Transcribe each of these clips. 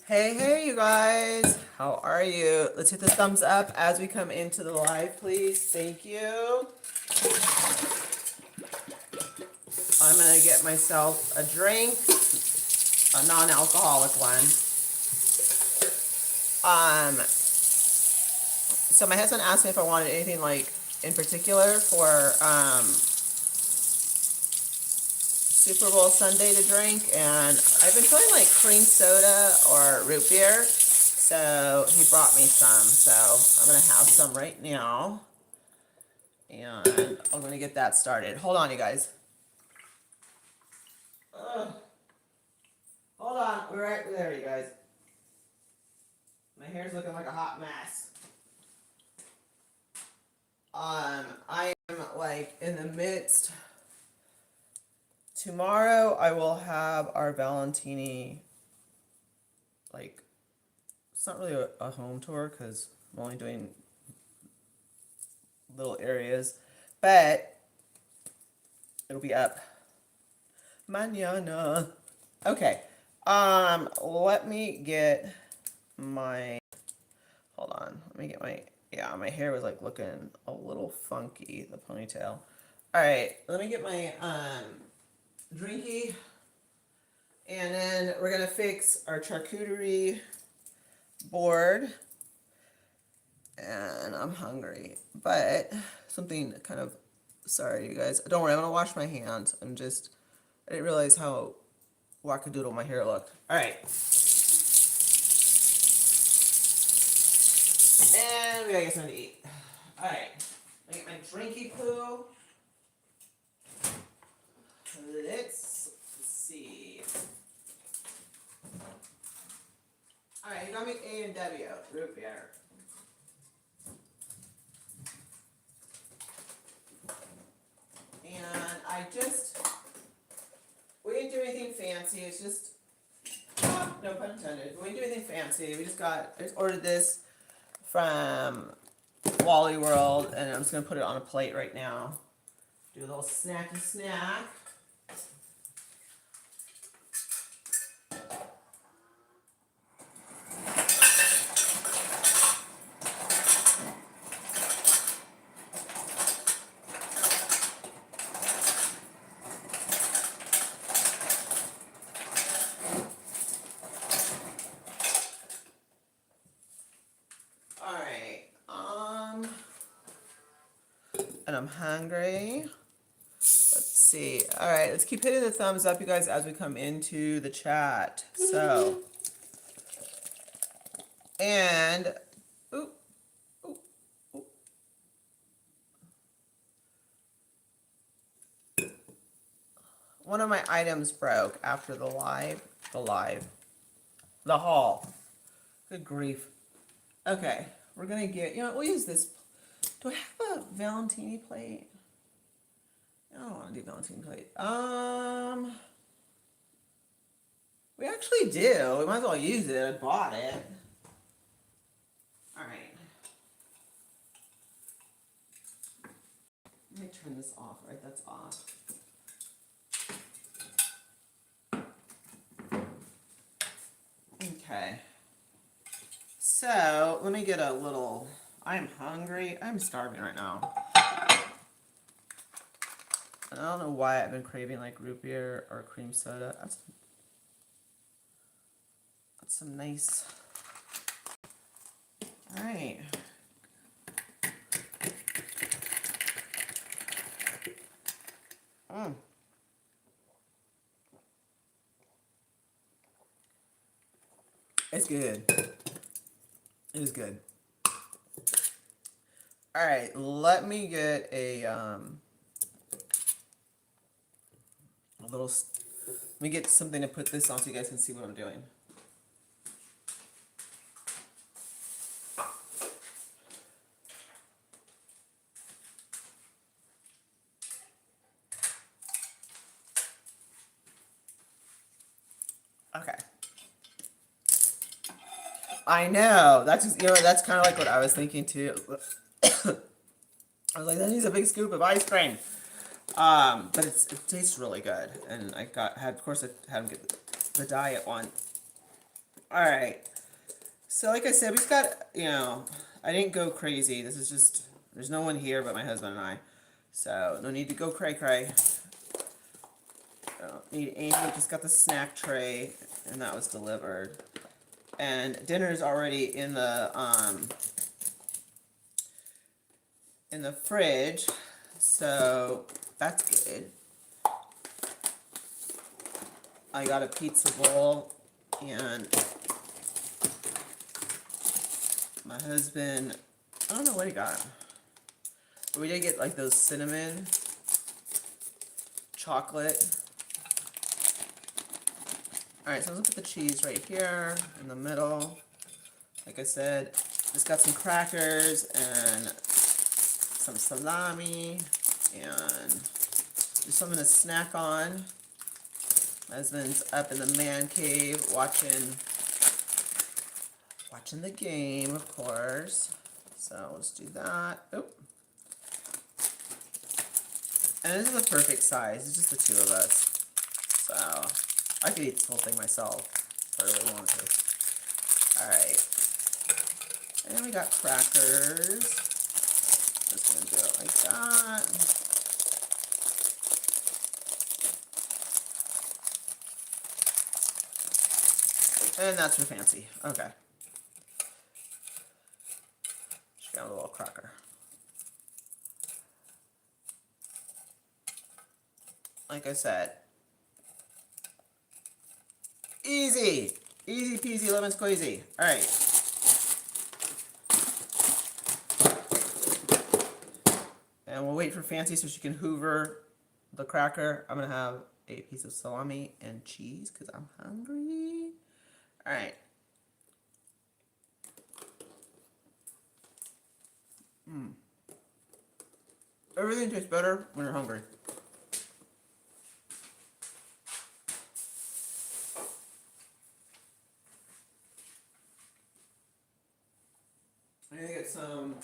Hey, you guys. How are you? Let's hit the thumbs up as we come into the live, please. Thank you. I'm going to get myself a drink, a non-alcoholic one. So my husband asked me if I wanted anything like in particular for Super Bowl Sunday to drink, and I've been feeling like cream soda or root beer. So he brought me some. So I'm going to have some right now. And I'm going to get that started. Hold on, you guys. Hold on. We're right there, you guys. My hair's looking like a hot mess. I am like in the midst. Tomorrow I will have our Valentini, like, it's not really a home tour because I'm only doing little areas, but it'll be up mañana. Okay. Let me get my, hold on. Let me get my, yeah, my hair was like looking a little funky, the ponytail. All right, let me get my drinky, and then we're gonna fix our charcuterie board. And I'm hungry, but something kind of, sorry you guys, don't worry, I'm gonna wash my hands. I didn't realize how wackadoodle my hair looked. All right, and we gotta get something to eat. All right, I get my drinky poo. Let's see. All right, you got me A&W root beer. And we didn't do anything fancy. It's just, no pun intended. We didn't do anything fancy. I just ordered this from Wally World, and I'm just gonna put it on a plate right now. Do a little snacky snack. And I'm hungry. Let's see. All right, let's keep hitting the thumbs up, you guys, as we come into the chat. So, and, ooh, ooh, ooh. One of my items broke after the haul. Good grief. Okay, we're gonna get, we'll use this. Do I have a Valentini plate? I don't want to do Valentini plate. We actually do. We might as well use it. I bought it. All right. Let me turn this off. Right, that's off. Okay. So let me get a little. I'm hungry. I'm starving right now. I don't know why I've been craving like root beer or cream soda. That's some nice. All right. It's good. It is good. All right, let me get a little. Let me get something to put this on so you guys can see what I'm doing. Okay. I know. That's just, that's kind of like what I was thinking too. I was like, that needs a big scoop of ice cream. But it tastes really good, and of course I had him get the diet one. All right. So like I said, we've got, I didn't go crazy. This is just, there's no one here but my husband and I. So no need to go cray cray. Don't need any, just got the snack tray and that was delivered. And dinner's already in the fridge. So that's good. I got a pizza bowl and my husband, I don't know what he got. But we did get like those cinnamon chocolate. Alright, so I'm gonna put the cheese right here in the middle. Like I said, just got some crackers and some salami and just something to snack on. My husband's up in the man cave watching the game, of course. So let's do that. Oop. And this is the perfect size. It's just the two of us. So I could eat this whole thing myself if I really wanted to. Alright. And we got crackers. Just gonna do it like that. And that's for fancy. Okay. Just got a little cracker. Like I said, easy. Easy peasy lemon squeezy. Alright. And we'll wait for Fancy so she can hoover the cracker. I'm going to have a piece of salami and cheese because I'm hungry. Alright. Everything tastes better when you're hungry. I'm going to get some...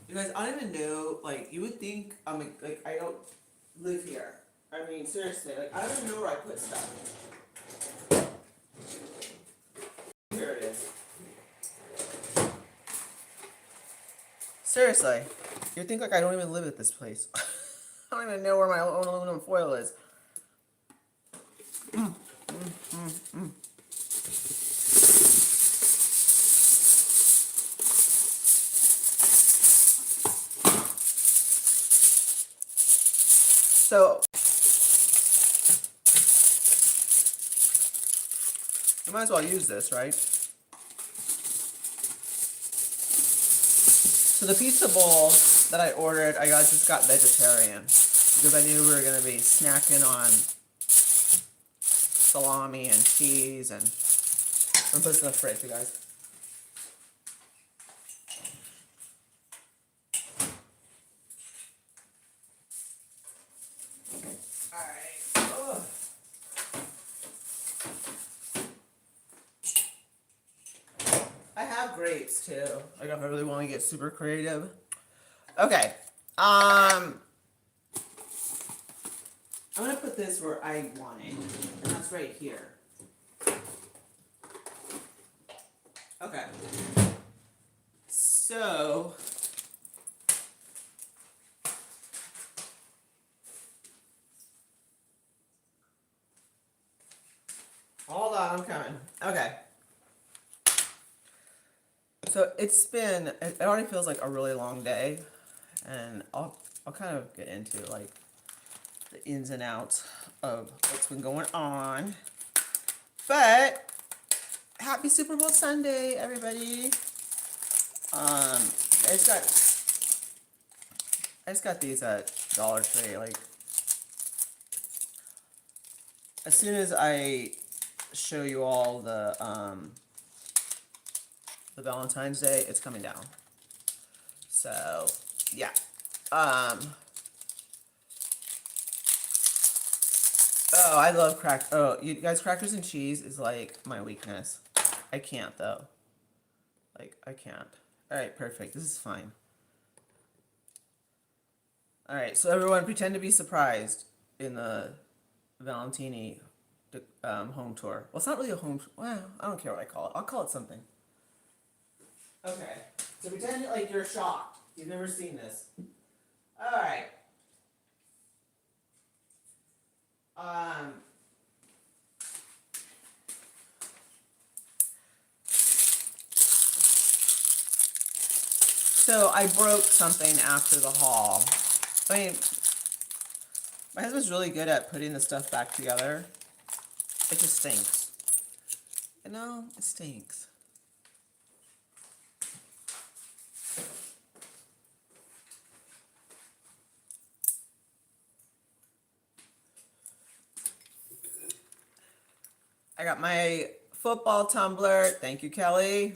You guys, I don't even know, like, you would think, like, I don't live here. I mean, seriously, like, I don't even know where I put stuff. Here it is. Seriously, you'd think, like, I don't even live at this place. I don't even know where my own aluminum foil is. So, I might as well use this, right? So the pizza bowl that I ordered, I just got vegetarian because I knew we were going to be snacking on salami and cheese, and I'm putting this in the fridge, you guys. I have grapes too. Like if I really want to get super creative. Okay. I'm gonna put this where I want it, and that's right here. Okay. So. Hold on, I'm coming. Okay. So it already feels like a really long day, and I'll kind of get into like the ins and outs of what's been going on. But happy Super Bowl Sunday, everybody. I just got these at Dollar Tree. Like as soon as I show you all the Valentine's Day, it's coming down. So, yeah. Oh, I love you guys, crackers and cheese is like my weakness. I can't though. Like, I can't. Alright, perfect. This is fine. All right, so everyone pretend to be surprised in the Valentini home tour. Well, it's not really a home. Well, I don't care what I call it. I'll call it something. Okay, so pretend like you're shocked. You've never seen this. All right. Um. So I broke something after the haul. I mean, my husband's really good at putting the stuff back together. It just stinks. You know, it stinks. I got my football tumbler. Thank you, Kelly,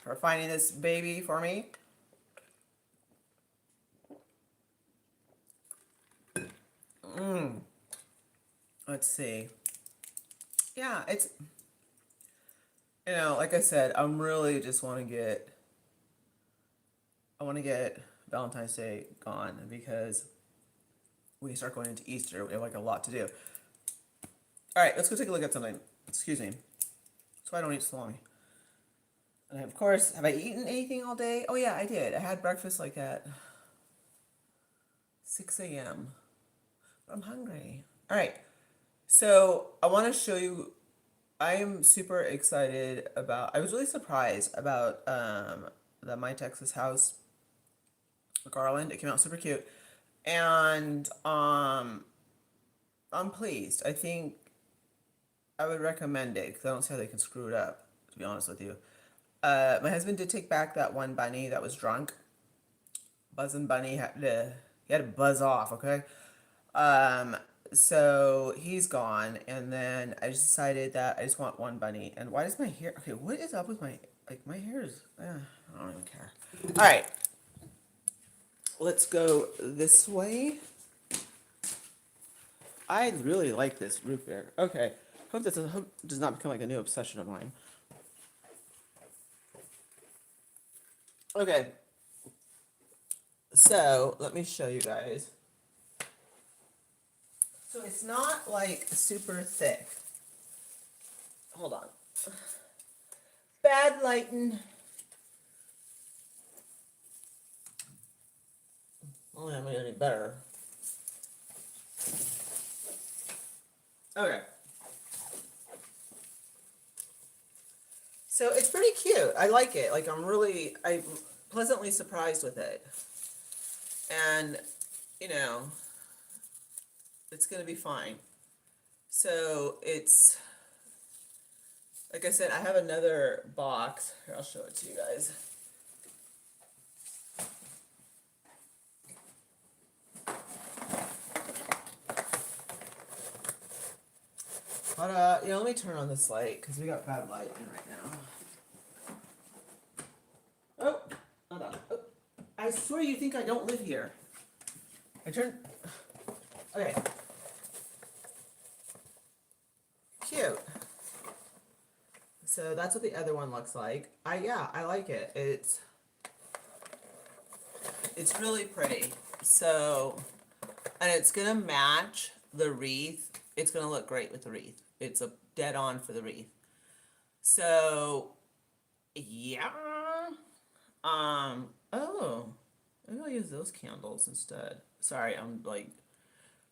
for finding this baby for me. Let's see. Yeah, it's, like I said, I want to get Valentine's Day gone because we start going into Easter. We have like a lot to do. All right, let's go take a look at something. Excuse me. So I don't eat salami. And of course, have I eaten anything all day? Oh yeah, I did. I had breakfast like at 6 a.m. I'm hungry. All right. So I want to show you. I am super excited about. I was really surprised about the My Texas House garland. It came out super cute, and I'm pleased. I think I would recommend it because I don't see how they can screw it up. To be honest with you, my husband did take back that one bunny that was drunk. Buzzing Bunny had to buzz off. Okay, um, so he's gone, and then I just decided that I just want one bunny. And why does my hair? Okay, what is up with my hair is? I don't even care. All right, let's go this way. I really like this root beer. Okay, hope does not become like a new obsession of mine. Okay, so let me show you guys. So it's not like super thick. Hold on. Bad lighting. Oh, I'm gonna get better. Okay. So it's pretty cute. I like it. Like I'm pleasantly surprised with it. And, you know, it's gonna be fine. So it's, like I said, I have another box. Here, I'll show it to you guys. But, let me turn on this light because we got bad lighting right now. Oh, hold on. Oh, I swear you think I don't live here. Okay. Cute. So that's what the other one looks like. I like it. It's really pretty. So, and it's gonna match the wreath. It's gonna look great with the wreath. It's a dead on for the wreath. So, yeah. Oh, maybe I'll use those candles instead. Sorry, I'm like,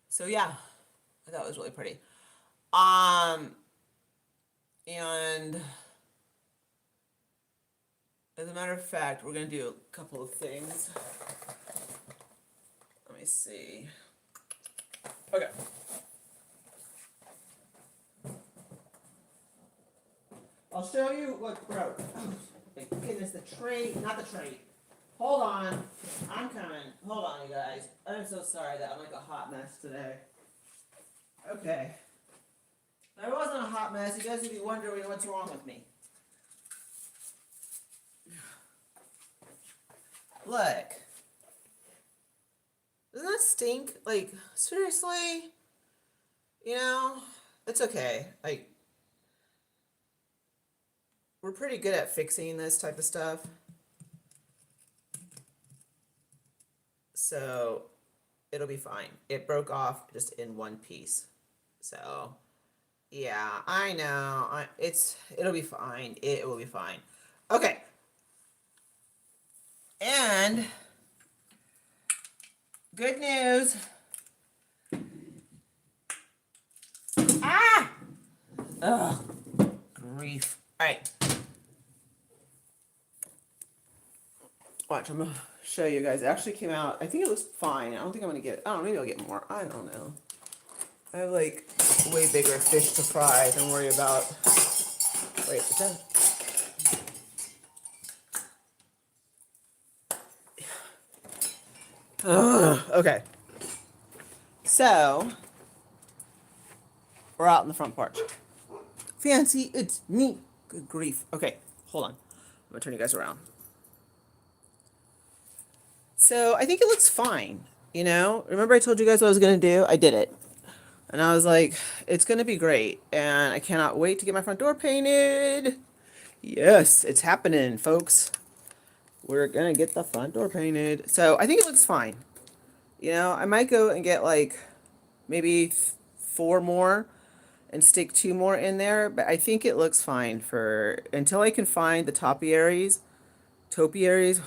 so yeah, I thought it was really pretty. And as a matter of fact, we're gonna do a couple of things. Let me see. Okay. I'll show you what broke. Oh, my goodness, the tray, not the tray. Hold on. I'm coming. Hold on, you guys. I'm so sorry that I'm like a hot mess today. Okay. I wasn't a hot mess. You guys would be wondering what's wrong with me. Look. Doesn't that stink? Like, seriously? It's okay. Like, we're pretty good at fixing this type of stuff. So, It'll be fine. It broke off just in one piece. So, yeah, I know. It'll be fine. It will be fine. Okay. And good news. Ah! Ugh. Grief. All right. Watch, I'm gonna show you guys. It actually came out. I think it looks fine. I don't think I'm gonna get. I don't know. Maybe I'll get more. I don't know. I have like way bigger fish to fry than worry about. Wait, is that? Ugh. Okay. So we're out in the front porch. Fancy, it's me. Good grief. Okay, hold on. I'm gonna turn you guys around. So I think it looks fine. You know, remember I told you guys what I was gonna do? I did it. And I was like, it's gonna be great. And I cannot wait to get my front door painted. Yes, it's happening, folks. We're gonna get the front door painted. So I think it looks fine. You know, I might go and get like maybe 4 more and stick 2 more in there, but I think it looks fine for until I can find the topiaries,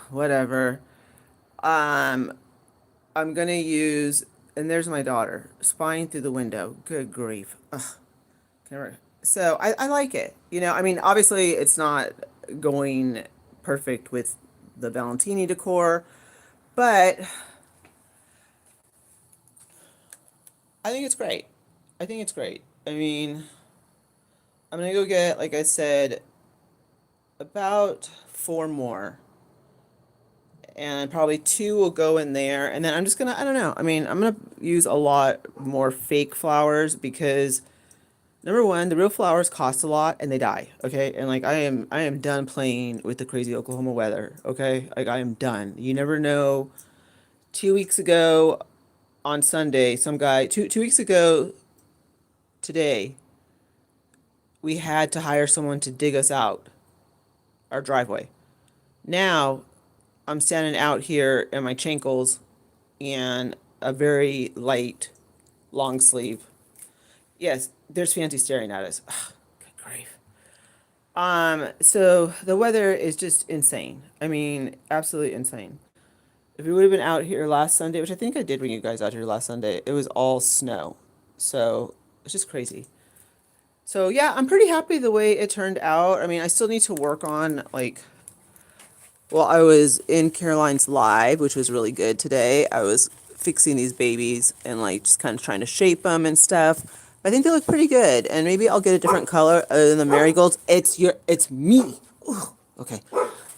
whatever. I'm gonna use, and there's my daughter spying through the window. Good grief. Ugh. So I like it. You know, I mean, obviously it's not going perfect with the Valentini decor, but I think it's great. I think it's great. I mean, I'm gonna go get, like I said, about 4 more. And probably 2 will go in there. And then I'm just gonna, I don't know. I mean, I'm gonna use a lot more fake flowers because number one, the real flowers cost a lot and they die. Okay. And like I am done playing with the crazy Oklahoma weather. Okay. Like I am done. You never know. 2 weeks ago on Sunday, some guy, 2 weeks ago today, we had to hire someone to dig us out our driveway. Now I'm standing out here in my chankles and a very light long sleeve. Yes, there's Fancy staring at us. Ugh, good grief. So the weather is just insane. I mean, absolutely insane. If we would have been out here last Sunday, which I think I did bring you guys out here last Sunday, it was all snow. So it's just crazy. So yeah, I'm pretty happy the way it turned out. I mean, I still need to work on like, well, I was in Caroline's live, which was really good today. I was fixing these babies and like just kind of trying to shape them and stuff. I think they look pretty good, and maybe I'll get a different color other than the marigolds. It's me. Ooh, okay.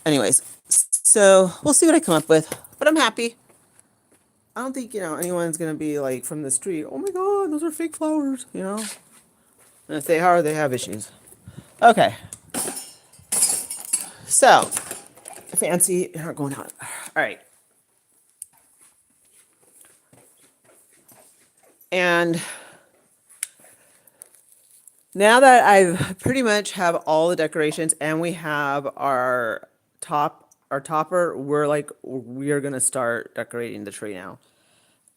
Anyways, so we'll see what I come up with, but I'm happy. I don't think, anyone's gonna be like from the street, oh my god, those are fake flowers, And if they are, they have issues. Okay. So, Fancy, you're not going out. All right. And now that I've pretty much have all the decorations and we have our topper, we are gonna start decorating the tree now.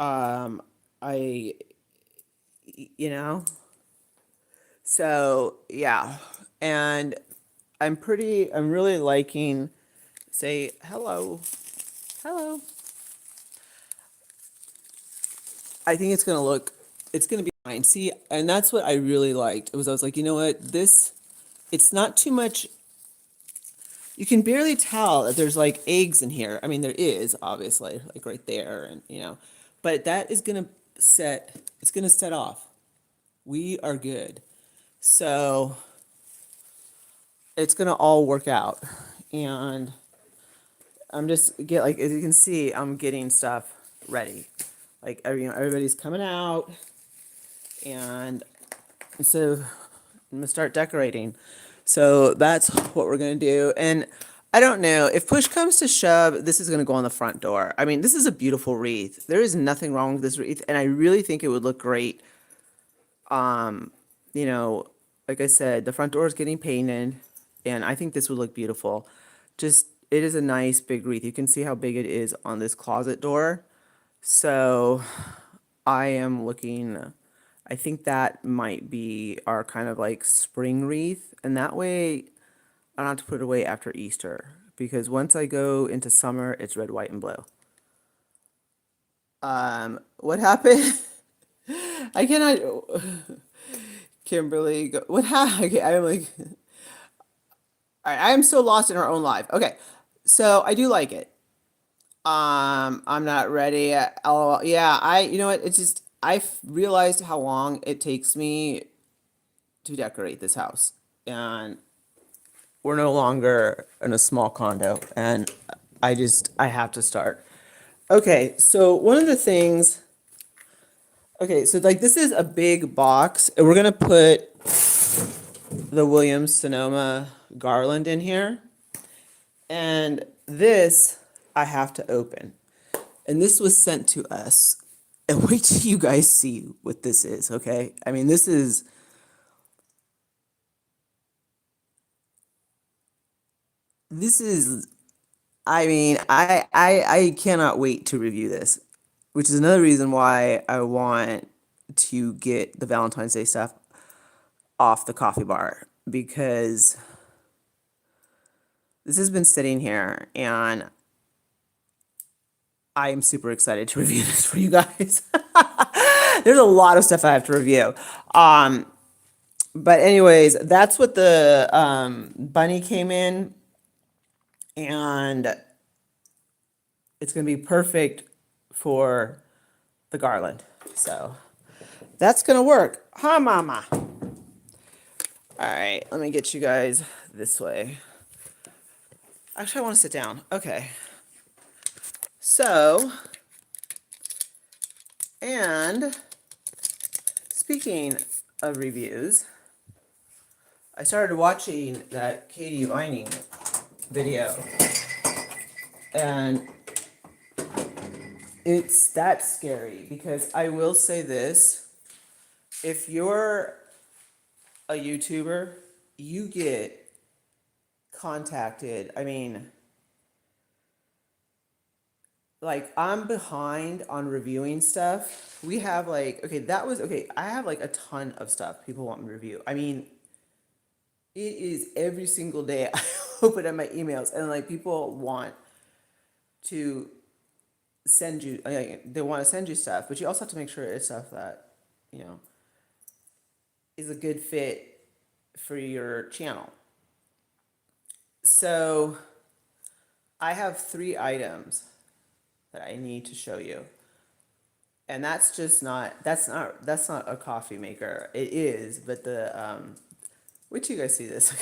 I, so yeah, and I'm really liking, say hello, hello. I think it's gonna be fine. See, and that's what I really liked. I was like, you know what, it's not too much. You can barely tell that there's like eggs in here. I mean, there is obviously like right there, and but that is gonna it's gonna set off. We are good. So it's gonna all work out, and I'm just as you can see, I'm getting stuff ready. Like everybody's coming out, and so I'm gonna start decorating. So that's what we're gonna do. And I don't know if push comes to shove, this is gonna go on the front door. I mean, this is a beautiful wreath. There is nothing wrong with this wreath, and I really think it would look great. You know, like I said, the front door is getting painted, and I think this would look beautiful. Just it is a nice big wreath. You can see how big it is on this closet door. So I am looking, I think that might be our kind of like spring wreath. And that way I don't have to put it away after Easter. Because once I go into summer, it's red, white, and blue. What happened? I cannot. Kimberly, go, what happened? Okay, I'm like, all right, I am so lost in our own life. Okay, so I do like it. I'm not ready. LOL. Yeah, you know what? It's just, realized how long it takes me to decorate this house. And we're no longer in a small condo. And I have to start. Okay, so one of the things, okay, so like this is a big box, and we're gonna put the Williams Sonoma garland in here. And this I have to open. And this was sent to us. And wait till you guys see what this is, okay? I mean, this is I mean, I cannot wait to review this, which is another reason why I want to get the Valentine's Day stuff off the coffee bar, because this has been sitting here and I am super excited to review this for you guys. There's a lot of stuff I have to review. Um, but anyways, that's what the bunny came in, and it's gonna be perfect for the garland. So that's gonna work, huh, Mama? All right, let me get you guys this way. Actually, I want to sit down. Okay. So, and speaking of reviews, I started watching that Katie Vining video, and it's that scary because I will say this: if you're a YouTuber, you get contacted. I mean, like, I'm behind on reviewing stuff. We have like, okay, that was okay. I have like a ton of stuff people want me to review. I mean, it is every single day I open up my emails and like people want to send you, they want to send you stuff, but you also have to make sure it's stuff that, you know, is a good fit for your channel. So I have 3 items that I need to show you. And that's not a coffee maker. It is, but wait till you guys see this.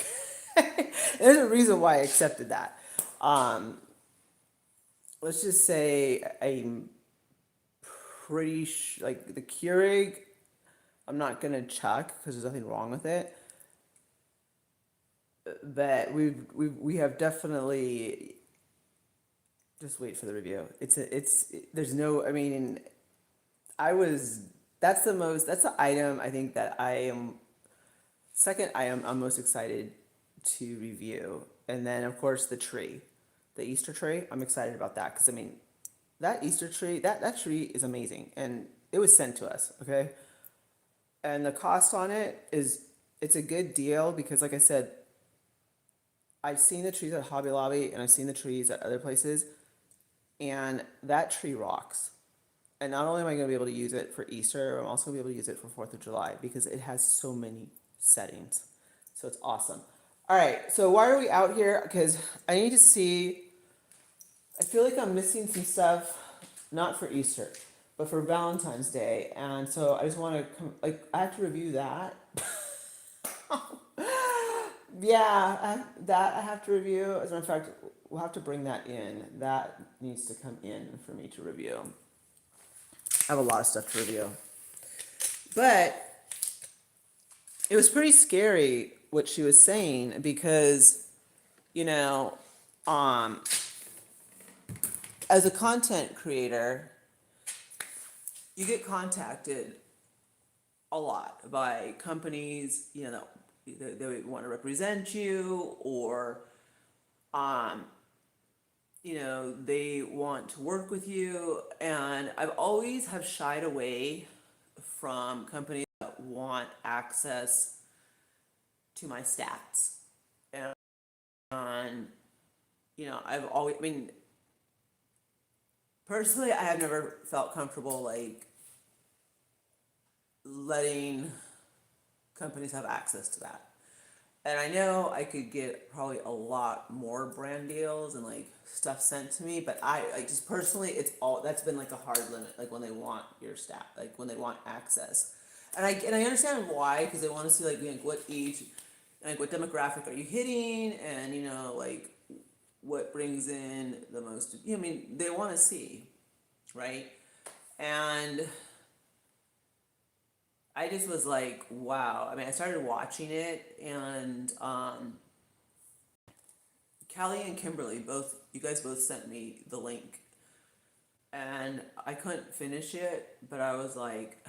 There's a reason why I accepted that. Um, let's just say I'm like the Keurig. I'm not gonna chuck because there's nothing wrong with it. But we have definitely, just wait for the review. There's no, I mean, I was that's the item I think that I am second item I'm most excited to review. And then of course the tree, the Easter tree. I'm excited about that because I mean, that Easter tree, that tree is amazing, and it was sent to us. Okay, and the cost on it is, it's a good deal because like I said, I've seen the trees at Hobby Lobby and I've seen the trees at other places, and that tree rocks. And not only am I going to be able to use it for Easter, I'm also going to be able to use it for 4th of July because it has so many settings. So it's awesome. All right, so why are we out here? Because I need to see, I feel like I'm missing some stuff, not for Easter, but for Valentine's Day. And so I just want to come, like, I have to review that. Yeah, that I have to review. As a matter of fact, we'll have to bring that in. That needs to come in for me to review. I have a lot of stuff to review. But it was pretty scary what she was saying because, you know, um, as a content creator, you get contacted a lot by companies, you know, they want to represent you, or um, they want to work with you, and I've always have shied away from companies that want access to my stats. And I've always, I mean, personally, I have never felt comfortable like letting companies have access to that. And I know I could get probably a lot more brand deals and like stuff sent to me, but I just personally, it's all that's been like a hard limit. Like when they want your staff, like when they want access, and I understand why, because they want to see like what age, like what demographic are you hitting, and like what brings in the most. I mean, they want to see, right? And I just was like, wow. I mean, I started watching it, and Callie and Kimberly both, you guys both sent me the link, and I couldn't finish it, but I was like,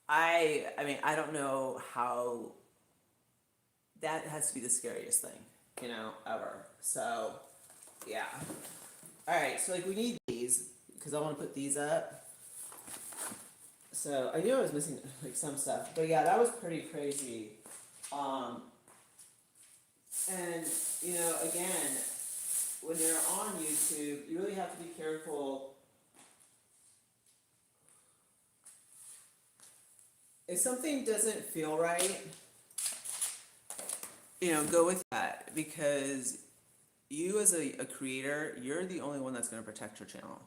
I mean, I don't know how that has to be the scariest thing, ever. So, yeah. All right, so like we need these because I want to put these up. So I knew I was missing like some stuff, but yeah, that was pretty crazy. Um, and again, when you're on YouTube, you really have to be careful. If something doesn't feel right, go with that, because you as a creator, you're the only one that's going to protect your channel.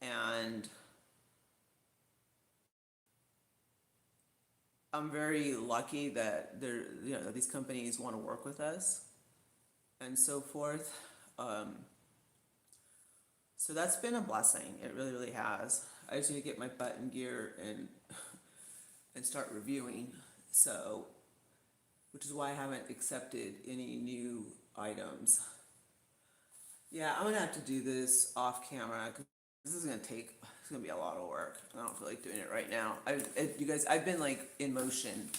And I'm very lucky that these companies want to work with us and so forth. So that's been a blessing. It really, really has. I just need to get my butt in gear and start reviewing. So, which is why I haven't accepted any new items. Yeah, I'm gonna have to do this off camera because this is gonna take. It's gonna be a lot of work. I don't feel like doing it right now. You guys, I've been like in motion.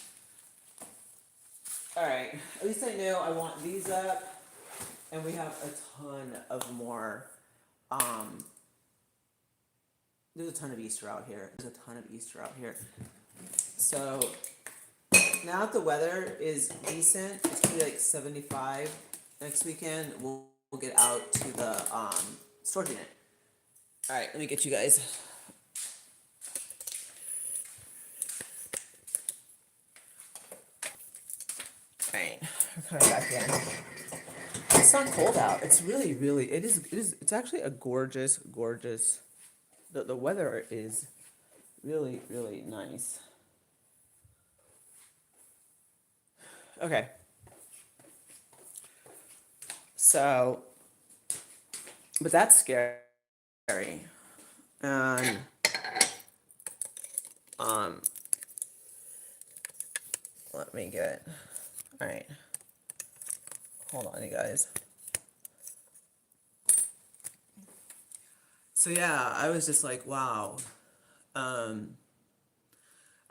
All right. At least I know I want these up, and we have a ton of more. There's a ton of Easter out here. There's a ton of Easter out here. So now that the weather is decent, it's gonna be like 75 next weekend. We'll get out to the storage unit. All right, let me get you guys. All right, we're coming back in. It's not cold out. It's really, really. It is. It's actually a gorgeous, gorgeous. The weather is really, really nice. Okay. So, but that's scary. And let me get. All right. Hold on, you guys. So yeah, I was just like, wow. All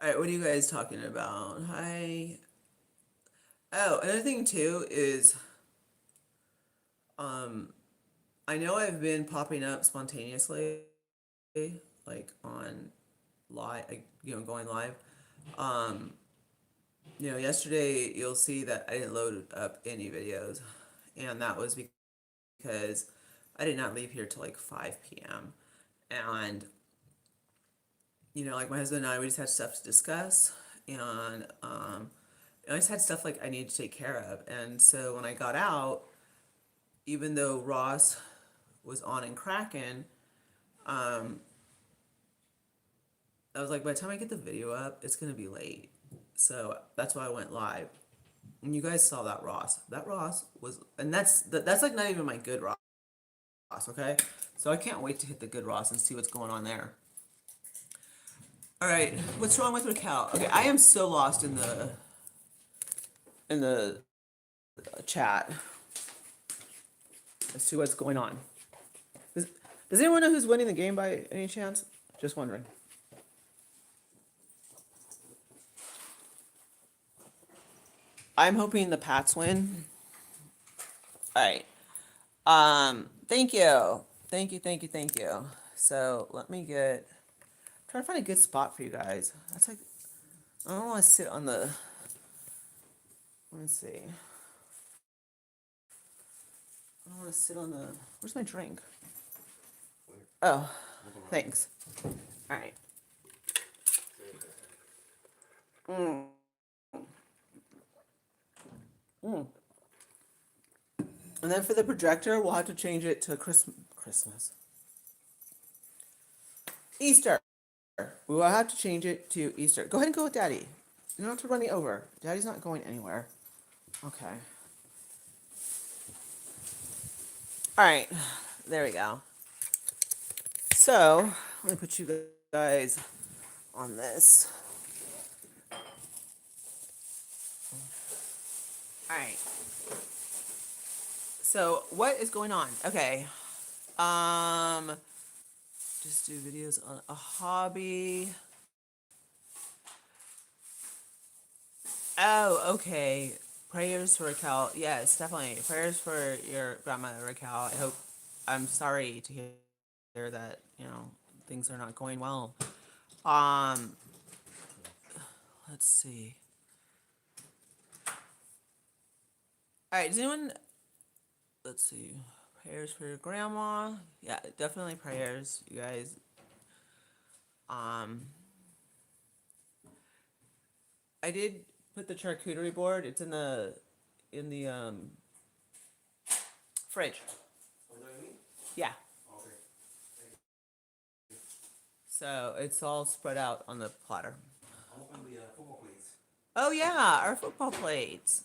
right, what are you guys talking about? Hi. Oh, another thing too is, I know I've been popping up spontaneously, like on live, like, going live. Yesterday you'll see that I didn't load up any videos, and that was because I did not leave here till like 5 p.m. And like my husband and I, we just had stuff to discuss, and I just had stuff like I needed to take care of. And so when I got out, even though Ross was on and cracking, I was like, by the time I get the video up, it's gonna be late. So that's why I went live. And you guys saw that Ross. That Ross was, and that's like not even my good Ross, okay? So I can't wait to hit the good Ross and see what's going on there. All right, what's wrong with Raquel? Okay, I am so lost in the chat as to what's going on. Does anyone know who's winning the game by any chance? Just wondering. I'm hoping the Pats win. All right. Thank you. Thank you, thank you, thank you. So let me get, trying to find a good spot for you guys. That's like, I don't want to sit on the, let me see. I don't want to sit on the, where's my drink? Oh, thanks. All right. Mm. Mm. And then for the projector, we'll have to change it to Christmas. Easter. We will have to change it to Easter. Go ahead and go with Daddy. You don't have to run me over. Daddy's not going anywhere. Okay. All right. There we go. So, let me put you guys on this. All right. So, what is going on? Okay. Um, just do videos on a hobby. Oh, okay. Prayers for Raquel. Yes, definitely. Prayers for your grandmother, Raquel. I'm sorry to hear that, things are not going well. Um, let's see. All right, does anyone, let's see. Prayers for your grandma. Yeah, definitely prayers, you guys. Um, I did put the charcuterie board. It's in the fridge. Yeah. So it's all spread out on the platter. Oh yeah, our football plates.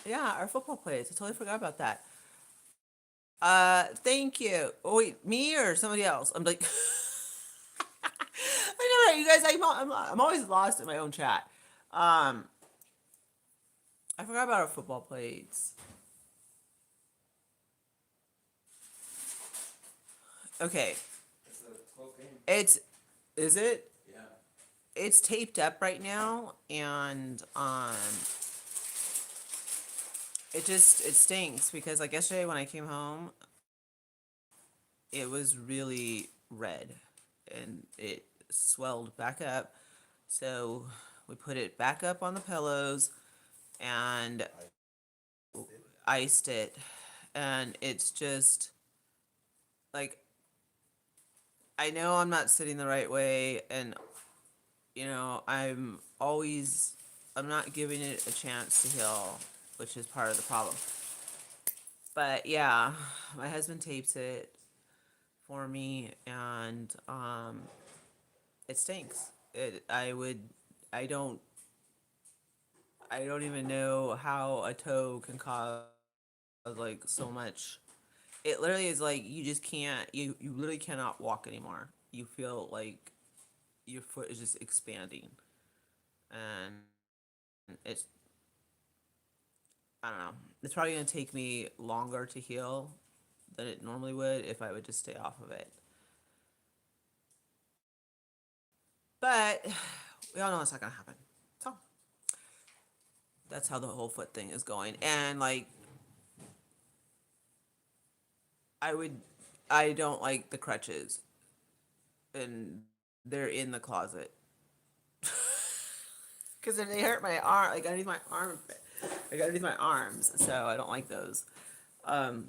Yeah, our football plates. I totally forgot about that. Thank you. Oh wait, me or somebody else? I'm like, I know, right? You guys. I'm always lost in my own chat. Um, I forgot about our football plates. Okay, it's is it? It's taped up right now, and it stinks because like yesterday when I came home, it was really red, and it swelled back up. So we put it back up on the pillows and iced it, and it's just like I know I'm not sitting the right way, and I'm not giving it a chance to heal, which is part of the problem. But yeah, my husband tapes it for me, and it stinks. I don't I don't even know how a toe can cause like so much. It literally is like you just can't you literally cannot walk anymore. You feel like your foot is just expanding, and it's I don't know. It's probably gonna take me longer to heal than it normally would if I would just stay off of it. But we all know it's not gonna happen. So that's how the whole foot thing is going. And like I would I don't like the crutches, and they're in the closet. Because they hurt my arm, like underneath my arm, like underneath my arms. So I don't like those. Um,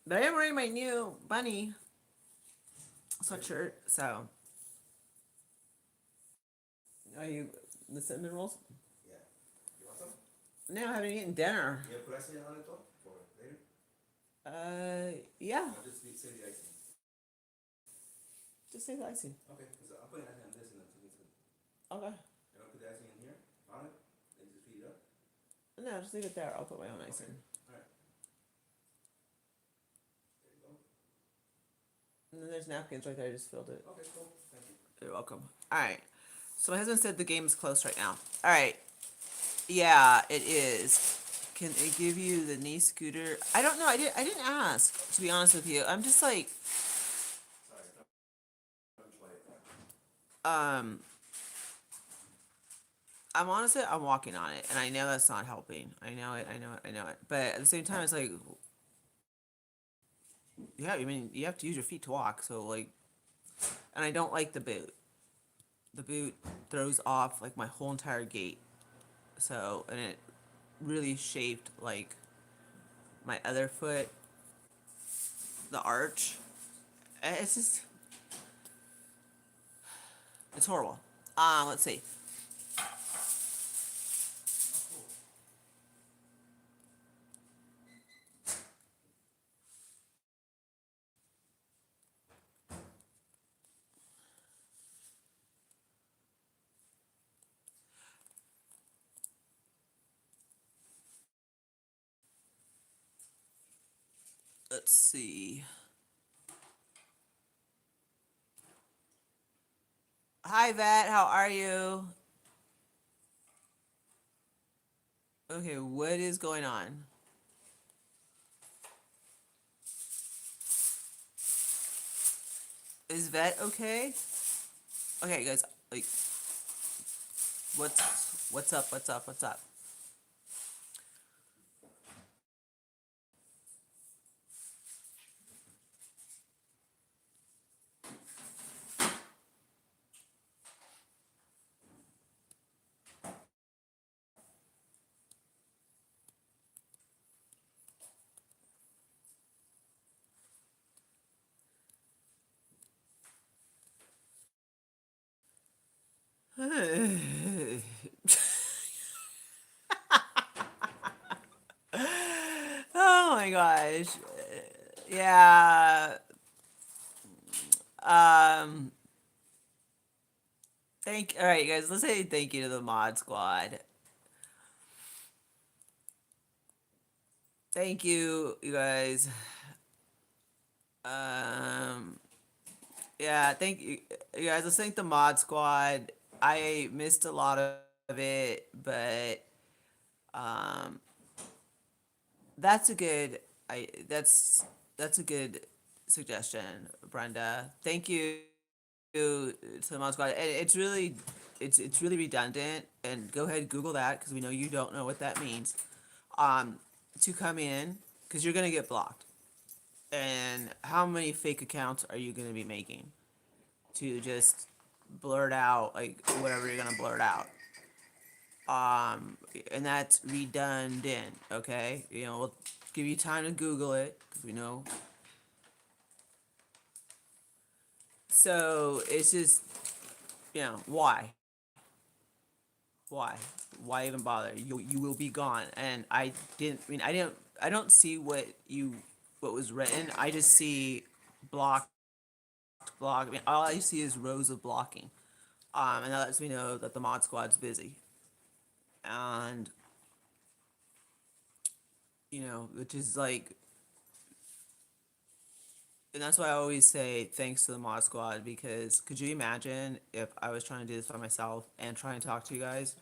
but I am wearing my new bunny sweatshirt. So are you the cinnamon rolls? No, I haven't eaten dinner. Yeah. Just say the icing. Okay. No, just leave it there. I'll put my own icing. And then there's napkins right there. I just filled it. You're welcome. All right. So my husband said the game's close right now. All right. Yeah, it is. Can it give you the knee scooter? I don't know. I didn't ask, to be honest with you. I'm just like um I'm walking on it, and I know that's not helping. I know it. But at the same time it's like yeah, I mean, you have to use your feet to walk. So like, and I don't like the boot. The boot throws off like my whole entire gait. So, and it really shaped like my other foot, the arch. It's just, it's horrible. Let's see. Let's see. Hi, Vet. How are you? Okay, what is going on? Is Vet okay? Okay, guys. Like, what's up? What's up? What's up? Oh my gosh. Yeah. Um. All right, guys. Let's say thank you to the Mod Squad. Thank you, you guys. Um. Yeah. Thank you, you guys. Let's thank the Mod Squad. I missed a lot of it, but um, that's a good. That's a good suggestion, Brenda. Thank you to the Mod Squad. And it's really redundant. And go ahead and Google that because we know you don't know what that means. Um, to come in because you're gonna get blocked. And how many fake accounts are you gonna be making to just blurt out like whatever you're gonna blurt out? And that's redundant. Okay, we'll give you time to Google it because we know. So it's just why why why even bother? You will be gone. And I don't see what was written. I just see block block. I mean, all I see is rows of blocking. And that lets me know that the Mod Squad's busy. And which is like, and that's why I always say thanks to the Mod Squad, because could you imagine if I was trying to do this by myself and try and talk to you guys,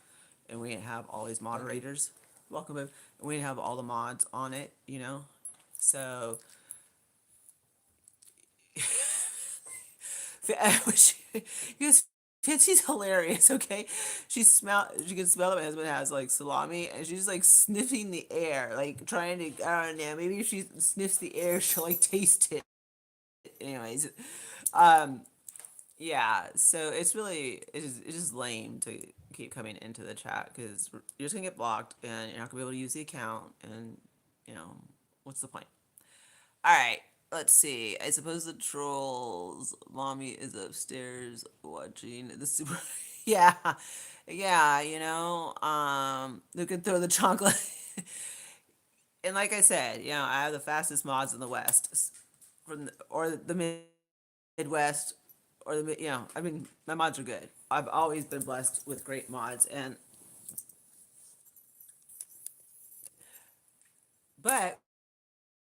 and we didn't have all these moderators? Welcome, babe. And we didn't have all the mods on it. So you guys, Fancy's hilarious. Okay, she can smell that my husband has like salami, and she's like sniffing the air, like trying to. I don't know. Maybe if she sniffs the air, she'll like taste it. Anyways, um, yeah. So it's just lame to keep coming into the chat because you're just gonna get blocked, and you're not gonna be able to use the account, and you know what's the point? All right, let's see. I suppose the trolls mommy is upstairs watching the super. Yeah, yeah. They could throw the chocolate. And like I said, I have the fastest mods in the West, or the Midwest, or I mean, my mods are good. I've always been blessed with great mods, but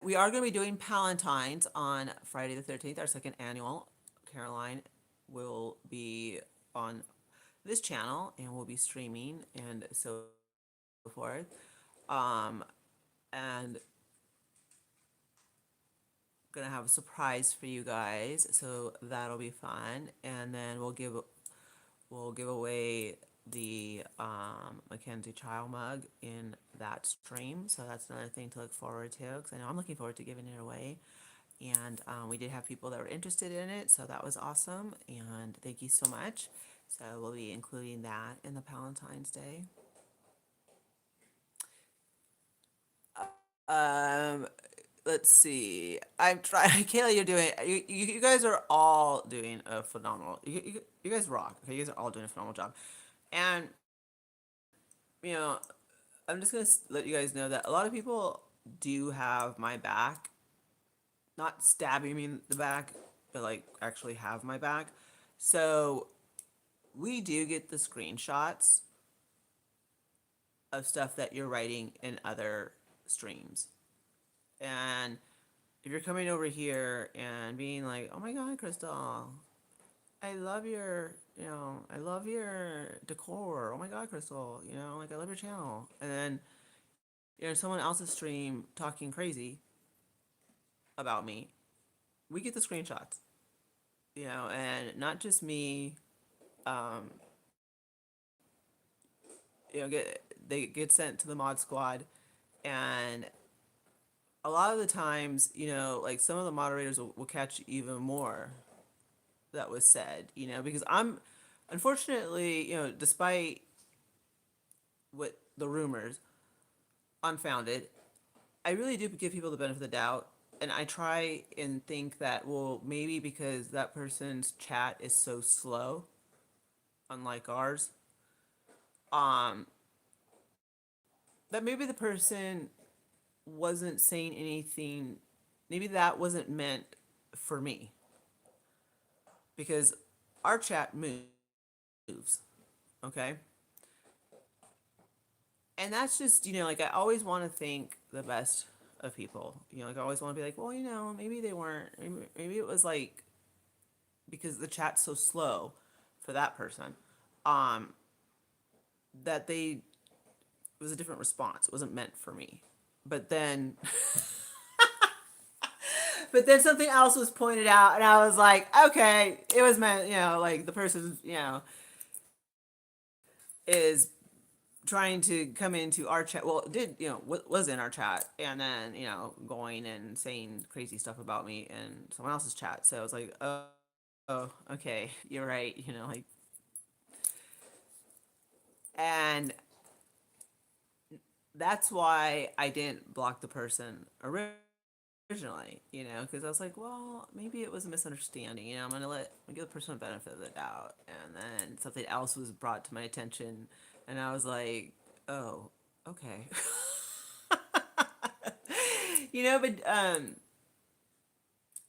we are going to be doing Palantines on Friday the 13th, our second annual. Caroline will be on this channel and we'll be streaming and so forth. Um, and gonna have a surprise for you guys, so that'll be fun. And then we'll give away the Mackenzie Child mug in that stream. So that's another thing to look forward to because I know I'm looking forward to giving it away. And we did have people that were interested in it, so that was awesome. And thank you so much. So we'll be including that in the Valentine's Day. Um, let's see. I'm trying. Kayla, you're doing. You guys are all doing a phenomenal. You guys rock. Okay, you guys are all doing a phenomenal job. And you know, I'm just gonna let you guys know that a lot of people do have my back, not stabbing me in the back, but like actually have my back. So we do get the screenshots of stuff that you're writing in other streams. And if you're coming over here and being like, "Oh my God, Crystal, I love I love your decor. Oh my God, Crystal, like I love your channel." And then you're in someone else's stream talking crazy about me. We get the screenshots, and not just me. Um, they get sent to the mod squad, and a lot of the times, like some of the moderators will catch even more that was said, because I'm, unfortunately, despite what the rumors, unfounded, I really do give people the benefit of the doubt. And I try and think that, well, maybe because that person's chat is so slow, unlike ours, um, that maybe the person wasn't saying anything, maybe that wasn't meant for me. Because our chat moves, okay? And that's just, like I always want to think the best of people. Like I always want to be like, well, maybe they weren't, maybe it was like because the chat's so slow for that person, um, that it was a different response. It wasn't meant for me. But then, but then something else was pointed out, and I was like, okay, it was meant, like the person, is trying to come into our chat. Well, did was in our chat, and then going and saying crazy stuff about me in someone else's chat. So I was like, oh, okay, you're right. Like, and that's why I didn't block the person originally. Because I was like, well, maybe it was a misunderstanding. I'm gonna give the person a benefit of the doubt, and then something else was brought to my attention, and I was like, oh, okay. But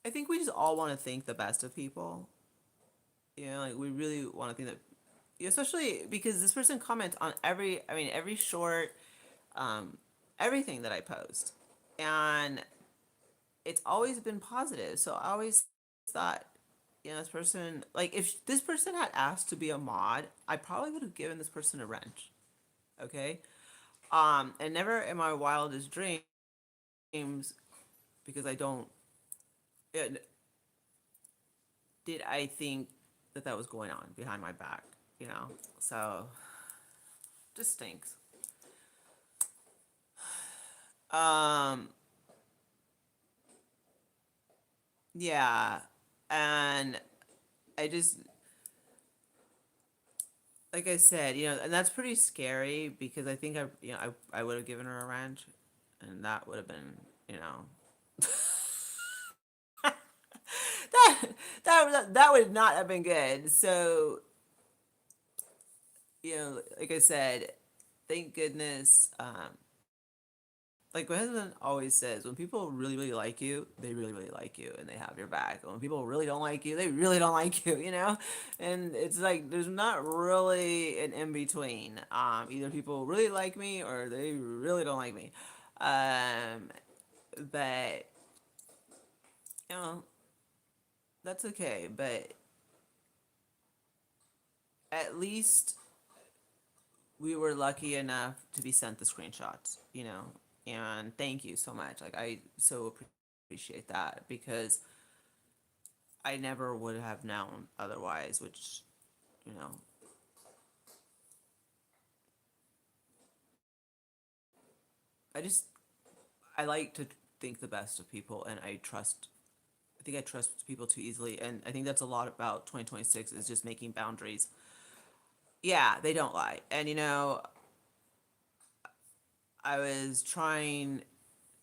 I think we just all want to think the best of people. Like we really want to think that, especially because this person comments on every short, um, everything that I post, and it's always been positive. So I always thought, this person, like if this person had asked to be a mod, I probably would have given this person a wrench. Okay, and never in my wildest dreams, because I don't. Did I think that was going on behind my back, So, just stinks. Um, yeah, and I just, like I said, and that's pretty scary because I think I would have given her a wrench, and that would have been, that that would not have been good. So, like I said, thank goodness. Like my husband always says, when people really, really like you, they really, really like you and they have your back. And when people really don't like you, they really don't like you, And it's like there's not really an in between. Either people really like me or they really don't like me. Um, but you know, that's okay. But at least we were lucky enough to be sent the screenshots, And thank you so much. Like I so appreciate that because I never would have known otherwise, which, you know, I just, I like to think the best of people and I trust think I trust people too easily, and I think that's a lot about 2026 is just making boundaries. Yeah, they don't lie. And I was trying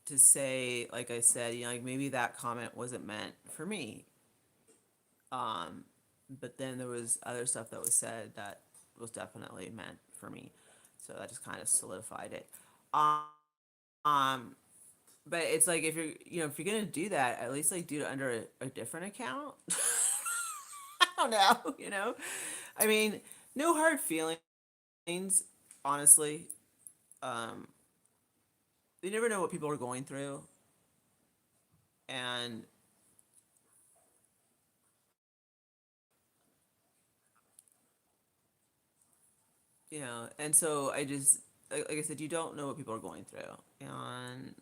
to say, like I said, like maybe that comment wasn't meant for me. Um, but then there was other stuff that was said that was definitely meant for me. So that just kind of solidified it. Um, but it's like if you're gonna do that, at least like do it under a different account. I don't know, I mean, no hard feelings, honestly. Um, you never know what people are going through, and and so I just like I said, you don't know what people are going through, and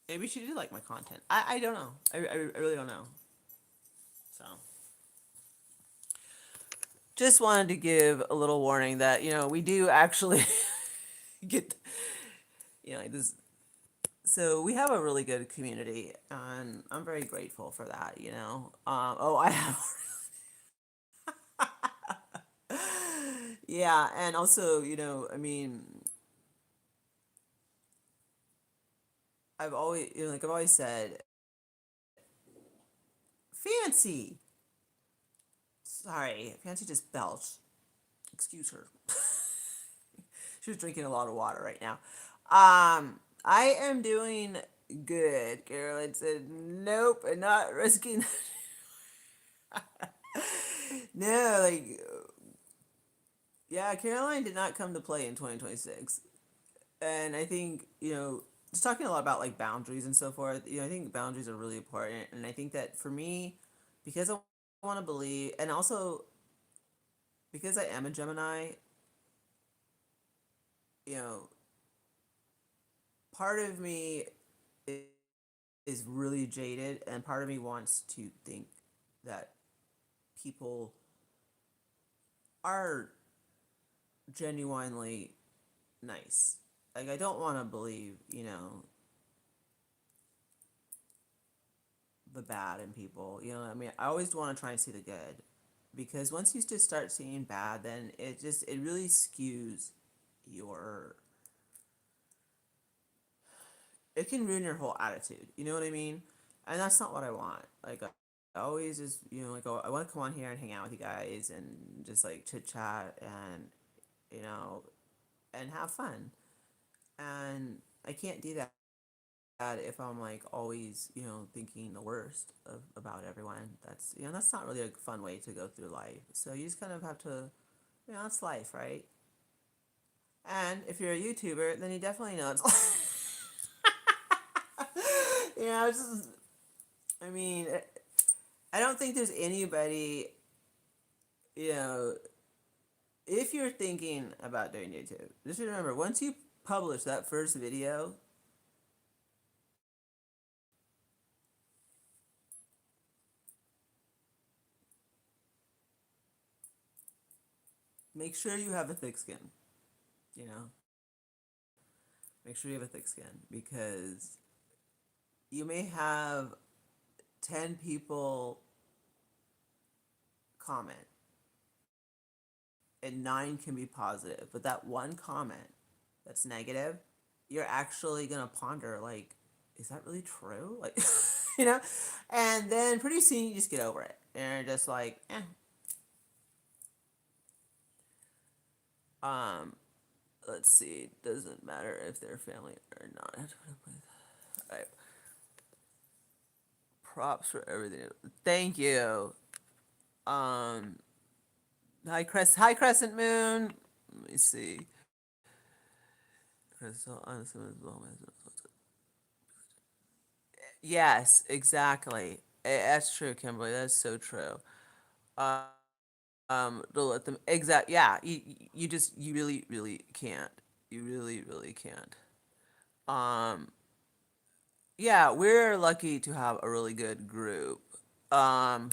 maybe she did like my content. I don't know. I really don't know. So just wanted to give a little warning that we do actually get like this. So we have a really good community, and I'm very grateful for that. Oh, I have. Yeah, and also, I mean, I've always said, Fancy. Sorry, Fancy just belched. Excuse her. She was drinking a lot of water right now. I am doing good. Carolyn said, nope, and not risking. No, like, yeah, Caroline did not come to play in 2026. And I think, just talking a lot about like boundaries and so forth, I think boundaries are really important. And I think that for me, because I want to believe, and also because I am a Gemini, you know, part of me is really jaded, and part of me wants to think that people are genuinely nice. Like, I don't want to believe, the bad in people. I mean, I always want to try and see the good. Because once you just start seeing bad, then it really skews your, it can ruin your whole attitude. You know what I mean? And that's not what I want. Like, I always just, like, I want to come on here and hang out with you guys and just like chit chat and, you know, and have fun. And I can't do that if I'm like always, thinking the worst about everyone. That's not really a fun way to go through life. So you just kind of have to, it's life, right? And if you're a YouTuber, then you definitely know it's life. It's just, I mean, I don't think there's anybody, you know, if you're thinking about doing YouTube, just remember, once you publish that first video, make sure you have a thick skin, you know? Make sure you have a thick skin because you may have 10 people comment and 9 can be positive, but that one comment that's negative, you're actually gonna ponder, like, is that really true? Like, you know? And then pretty soon you just get over it. And you're just like, eh. Um, let's see. Doesn't matter if they're family or not. Alright. Props for everything. Thank you. Um, Hi Crescent Moon. Let me see. Yes, exactly. That's true, Kimberly. That's so true. Um, to let them yeah. You just you really really can't. You really really can't. Um, yeah, we're lucky to have a really good group. Um,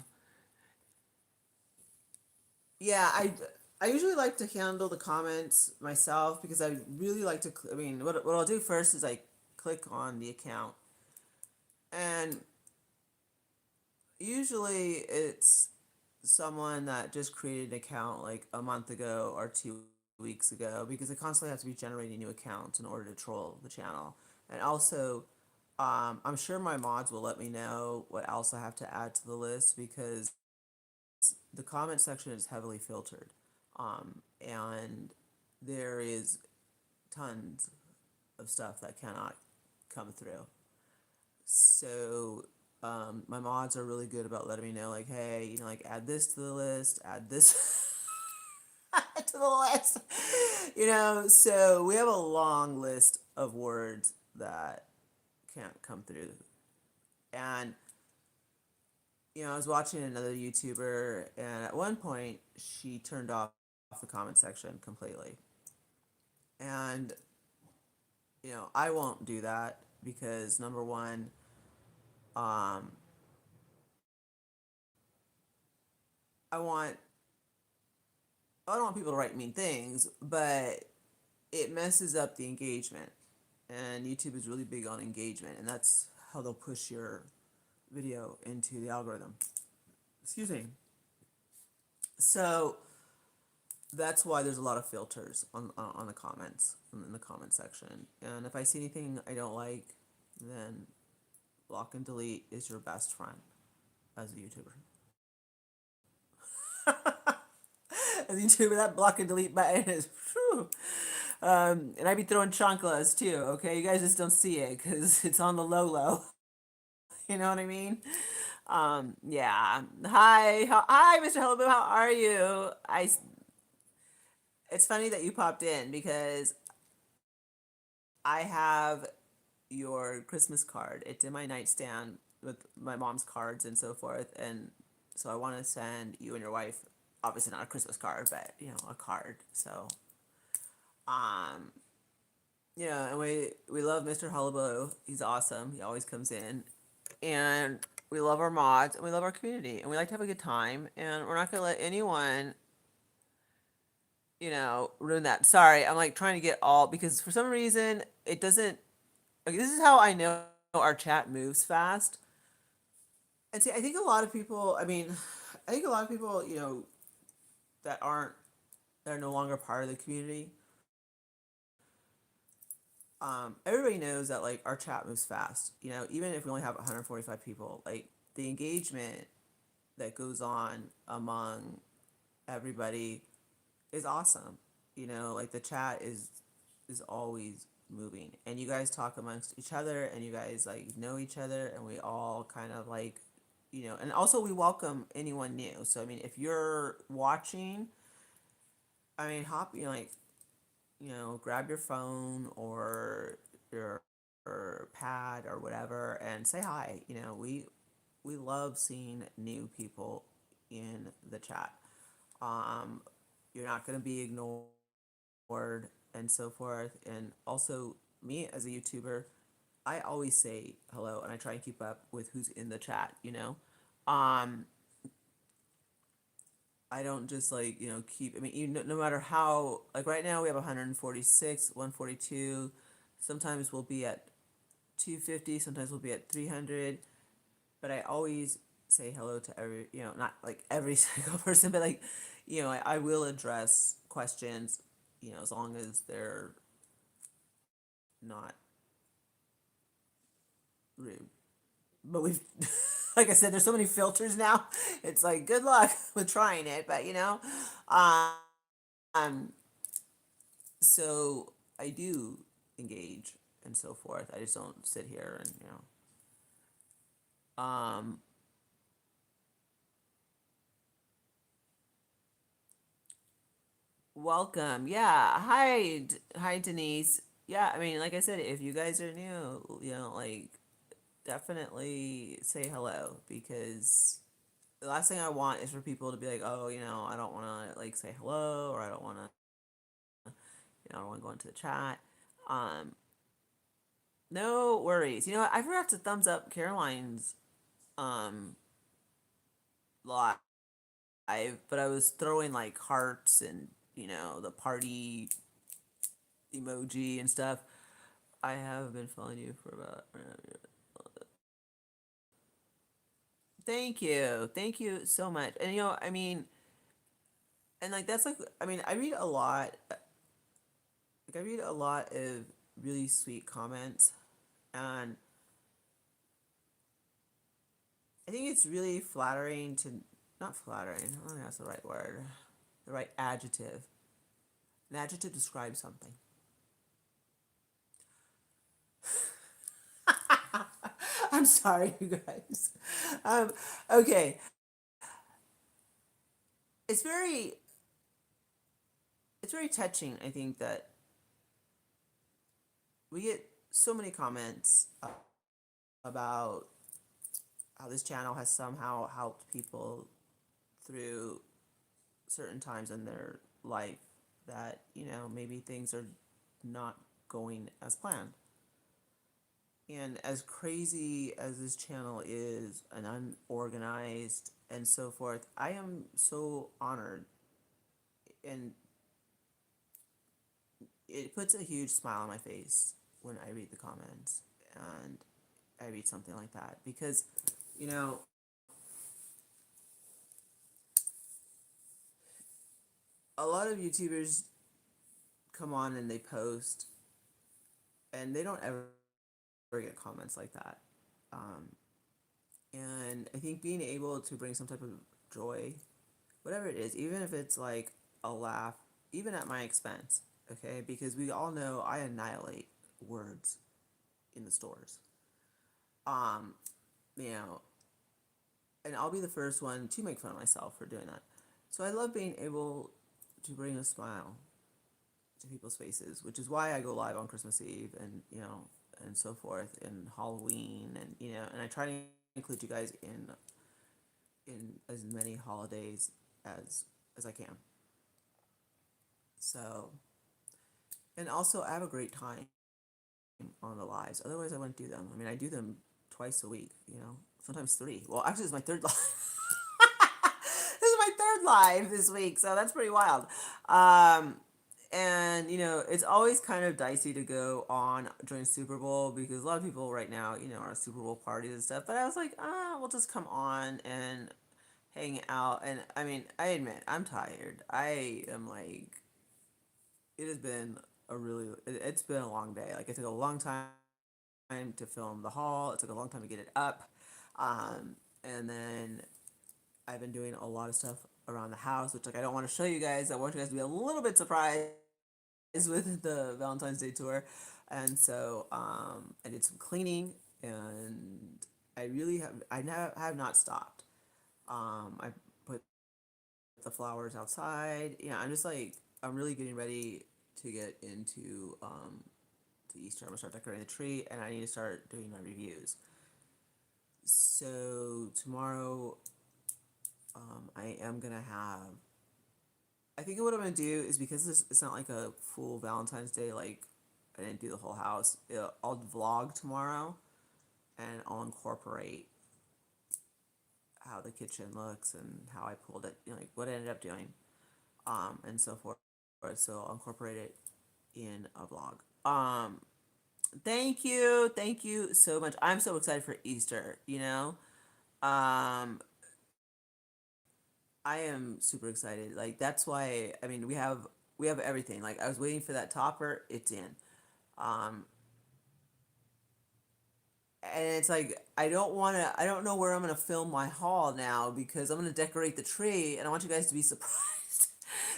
yeah, I usually like to handle the comments myself because I really like to. I mean, what I'll do first is I click on the account And usually it's someone that just created an account like a month ago or 2 weeks ago, because they constantly have to be generating new accounts in order to troll the channel. And also, I'm sure my mods will let me know what else I have to add to the list, because the comment section is heavily filtered. And there is tons of stuff that cannot come through. So my mods are really good about letting me know, like, hey, like, add this to the list, add this to the list. So we have a long list of words that can't come through. And I was watching another YouTuber, and at one point she turned off the comment section completely. And I won't do that, because number one, um, I want I don't want people to write mean things, but it messes up the engagement. And YouTube is really big on engagement, and that's how they'll push your video into the algorithm. Excuse me. So that's why there's a lot of filters on the comments, in the comment section. And if I see anything I don't like, then block and delete is your best friend as a YouTuber. As a YouTuber, that block and delete button is whew. And I be throwing chanclas too, okay? You guys just don't see it because it's on the low low. You know what I mean? Yeah. Hi, Mr. Hullaboom. How are you? It's funny that you popped in, because I have your Christmas card. It's in my nightstand with my mom's cards and so forth. And so I want to send you and your wife, obviously not a Christmas card, but a card. So, um, and we love Mr. Hullabaloo. He's awesome. He always comes in, and we love our mods, and we love our community, and we like to have a good time. And we're not gonna let anyone, ruin that. Sorry, I'm like trying to get all, because for some reason it doesn't. Okay, this is how I know our chat moves fast. And see, I think a lot of people. I mean, I think a lot of people, that aren't that are no longer part of the community. Everybody knows that, like, our chat moves fast. Even if we only have 145 people, like, the engagement that goes on among everybody is awesome. Like, the chat is always moving, and you guys talk amongst each other, and you guys, like, know each other, and we all kind of, like, and also we welcome anyone new. So I mean, if you're watching, I mean, hop, like, grab your phone or your pad or whatever and say hi. We love seeing new people in the chat. Um, you're not going to be ignored and so forth. And also, me as a YouTuber, I always say hello, and I try and keep up with who's in the chat. Um, I don't just, like, keep. I mean, no matter how, like, right now we have 146, 142. Sometimes we'll be at 250. Sometimes we'll be at 300. But I always say hello to every, not like every single person, but, like, I will address questions, as long as they're not rude. But we've, like I said, there's so many filters now. It's like, good luck with trying it, but um, so I do engage and so forth. I just don't sit here and um, welcome. Yeah. Hi, Denise. Yeah. I mean, like I said, if you guys are new, like, definitely say hello, because the last thing I want is for people to be like, oh, I don't want to, like, say hello, or I don't want to, I don't want to go into the chat. Um, no worries. You know what? I forgot to thumbs up Caroline's um live, but I was throwing, like, hearts and the party emoji and stuff. I have been following you for about Thank you so much. And I mean, and like that's like, I mean, I read a lot. Like I read a lot of really sweet comments, and I think it's really flattering to, not flattering. I don't think that's the right word. The right adjective. An adjective describes something. I'm sorry, you guys. Um, okay, it's very it's very touching. I think that we get so many comments about how this channel has somehow helped people through certain times in their life that maybe things are not going as planned. And as crazy as this channel is and unorganized and so forth, I am so honored, and it puts a huge smile on my face when I read the comments and I read something like that, because you know a lot of YouTubers come on and they post and they don't ever get comments like that. Um, and I think being able to bring some type of joy, whatever it is, even if it's like a laugh, even at my expense, okay? Because we all know I annihilate words in the stores. Um, you know, and I'll be the first one to make fun of myself for doing that. So I love being able to bring a smile to people's faces, which is why I go live on Christmas Eve and and so forth, and Halloween, and and I try to include you guys in as many holidays as I can. So, and also I have a great time on the lives. Otherwise, I wouldn't do them. I mean, I do them twice a week. Sometimes three. Well, actually, it's my third live. This is my third live this week, so that's pretty wild. Um, and it's always kind of dicey to go on during Super Bowl, because a lot of people right now are Super Bowl parties and stuff, but I was like, we'll just come on and hang out. And I mean, I admit I'm tired. I am like, it has been it's been a long day. Like, it took a long time to film the haul. It took a long time to get it up. And then I've been doing a lot of stuff around the house, which, like, I don't want to show you guys. I want you guys to be a little bit surprised with the Valentine's Day tour. And so I did some cleaning, and I have not stopped. I put the flowers outside. I'm just like, I'm really getting ready to get into to Easter. I'm gonna start decorating the tree, and I need to start doing my reviews. So tomorrow, I am gonna have. I think what I'm gonna do is, because it's not like a full Valentine's Day, like I didn't do the whole house. I'll vlog tomorrow, and I'll incorporate how the kitchen looks and how I pulled it, like what I ended up doing, and so forth. So I'll incorporate it in a vlog. Thank you so much. I'm so excited for Easter. Um, I am super excited. Like, that's why, I mean, we have everything. Like, I was waiting for that topper. It's in. Um, and it's like, I don't know where I'm gonna film my haul now, because I'm gonna decorate the tree, and I want you guys to be surprised.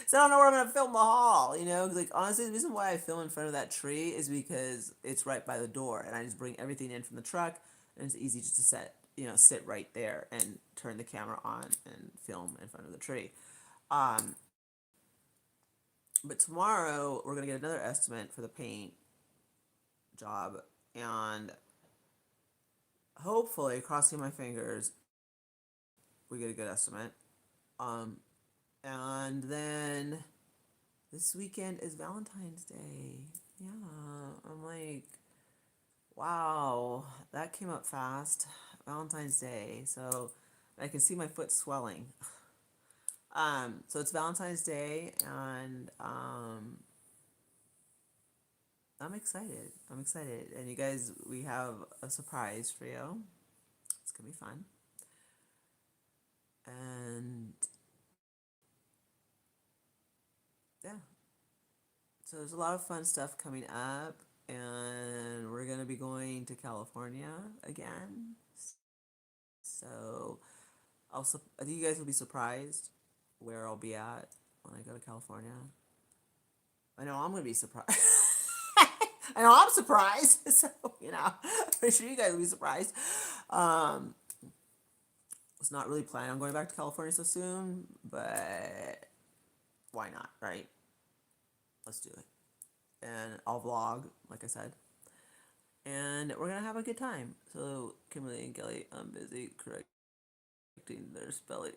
So I don't know where I'm gonna film the haul, 'cause, like, honestly, the reason why I film in front of that tree is because it's right by the door, and I just bring everything in from the truck, and it's easy just to sit right there and turn the camera on and film in front of the tree. Um, but tomorrow we're gonna get another estimate for the paint job, and hopefully, crossing my fingers, we get a good estimate. Um, and then this weekend is Valentine's Day. Yeah, I'm like, wow, that came up fast. Valentine's Day. So I can see my foot swelling. So it's Valentine's Day, and I'm excited. I'm excited. And you guys, we have a surprise for you. It's gonna be fun. And yeah, so there's a lot of fun stuff coming up, and we're gonna be going to California again. So I think you guys will be surprised where I'll be at when I go to California. I know I'm gonna be surprised. I know I'm surprised. So I'm sure you guys will be surprised. Um, was not really planning on going back to California so soon, but why not, right? Let's do it. And I'll vlog, like I said. And we're gonna have a good time. So Kimberly and Kelly, I'm busy correcting their spelling.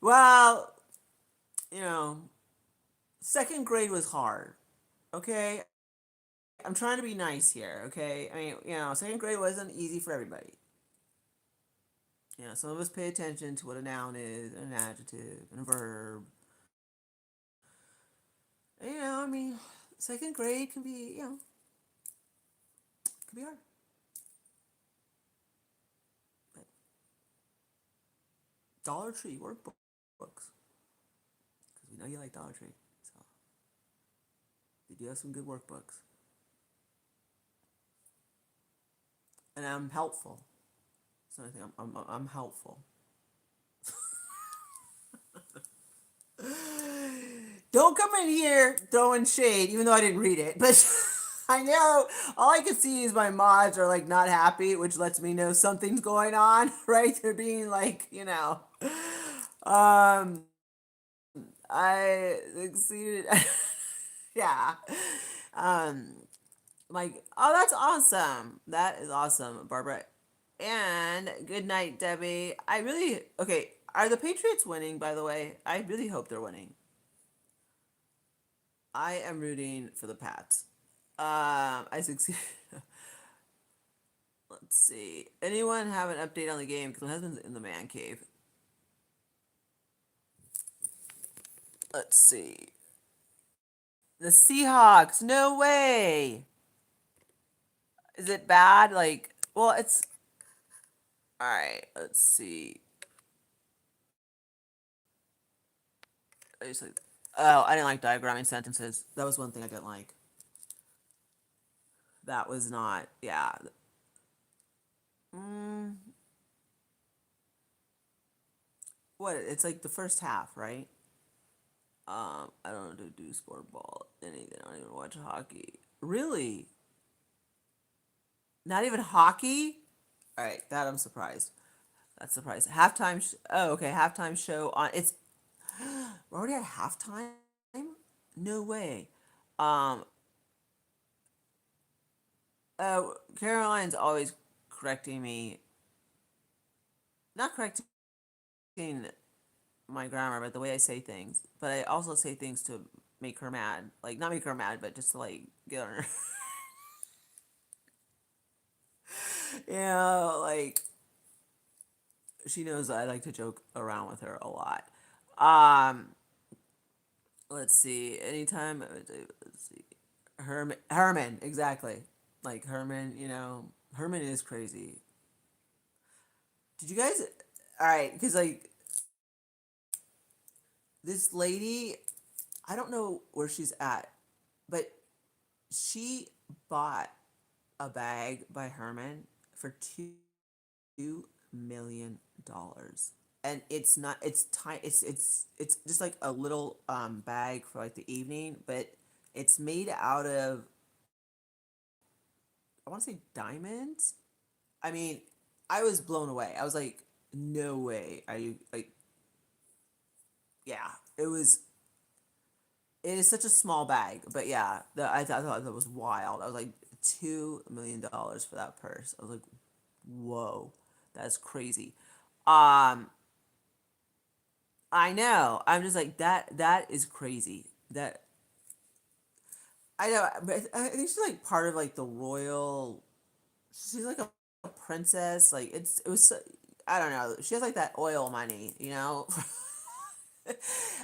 Well, you know, second grade was hard. Okay, I'm trying to be nice here. Okay, I mean, second grade wasn't easy for everybody. Some of us pay attention to what a noun is, and an adjective, and a verb. And, I mean, second grade can be, can be hard. But Dollar Tree workbooks, because we know you like Dollar Tree, so they do have some good workbooks, and I'm helpful. So I think I'm helpful. Don't come in here throwing shade, even though I didn't read it. But I know all I can see is my mods are like not happy, which lets me know something's going on, right? They're being like, I succeeded. Yeah. Um, like, oh, that's awesome. That is awesome, Barbara. And good night, Debbie. Okay, are the Patriots winning, by the way? I really hope they're winning. I am rooting for the Pats. I succeeded. Let's see. Anyone have an update on the game? Because my husband's in the man cave. Let's see. The Seahawks. No way. Is it bad? Like, well, it's. All right. Let's see. I just like. Oh, I didn't like diagramming sentences. That was one thing I didn't like. That was not. Yeah. Mm, what? It's like the first half, right? I don't do sport ball anything. I don't even watch hockey. Really? Not even hockey? All right, that I'm surprised. That's surprising. Oh, okay. Halftime show on. We're already at halftime. No way. Um. Caroline's always correcting me. Not correcting my grammar, but the way I say things. But I also say things to make her mad. Like not make her mad, but just to like get on her. Like she knows I like to joke around with her a lot. Um, let's see. Let's see. Herman, exactly. Like Herman, Herman is crazy. Did you guys? All right, because like this lady, I don't know where she's at, but she bought a bag by Herman for $2 million, and it's not it's tiny it's just like a little bag for like the evening, but it's made out of, I want to say, diamonds. I mean, I was blown away. I was like, no way are you, like, yeah, it is such a small bag, but yeah, I thought that was wild. I was like, $2 million for that purse. I was like, whoa, that's crazy. um I know. I'm just like, that is crazy. That I know, but I think she's like part of like the royal. She's like a princess. Like I don't know. She has like that oil money.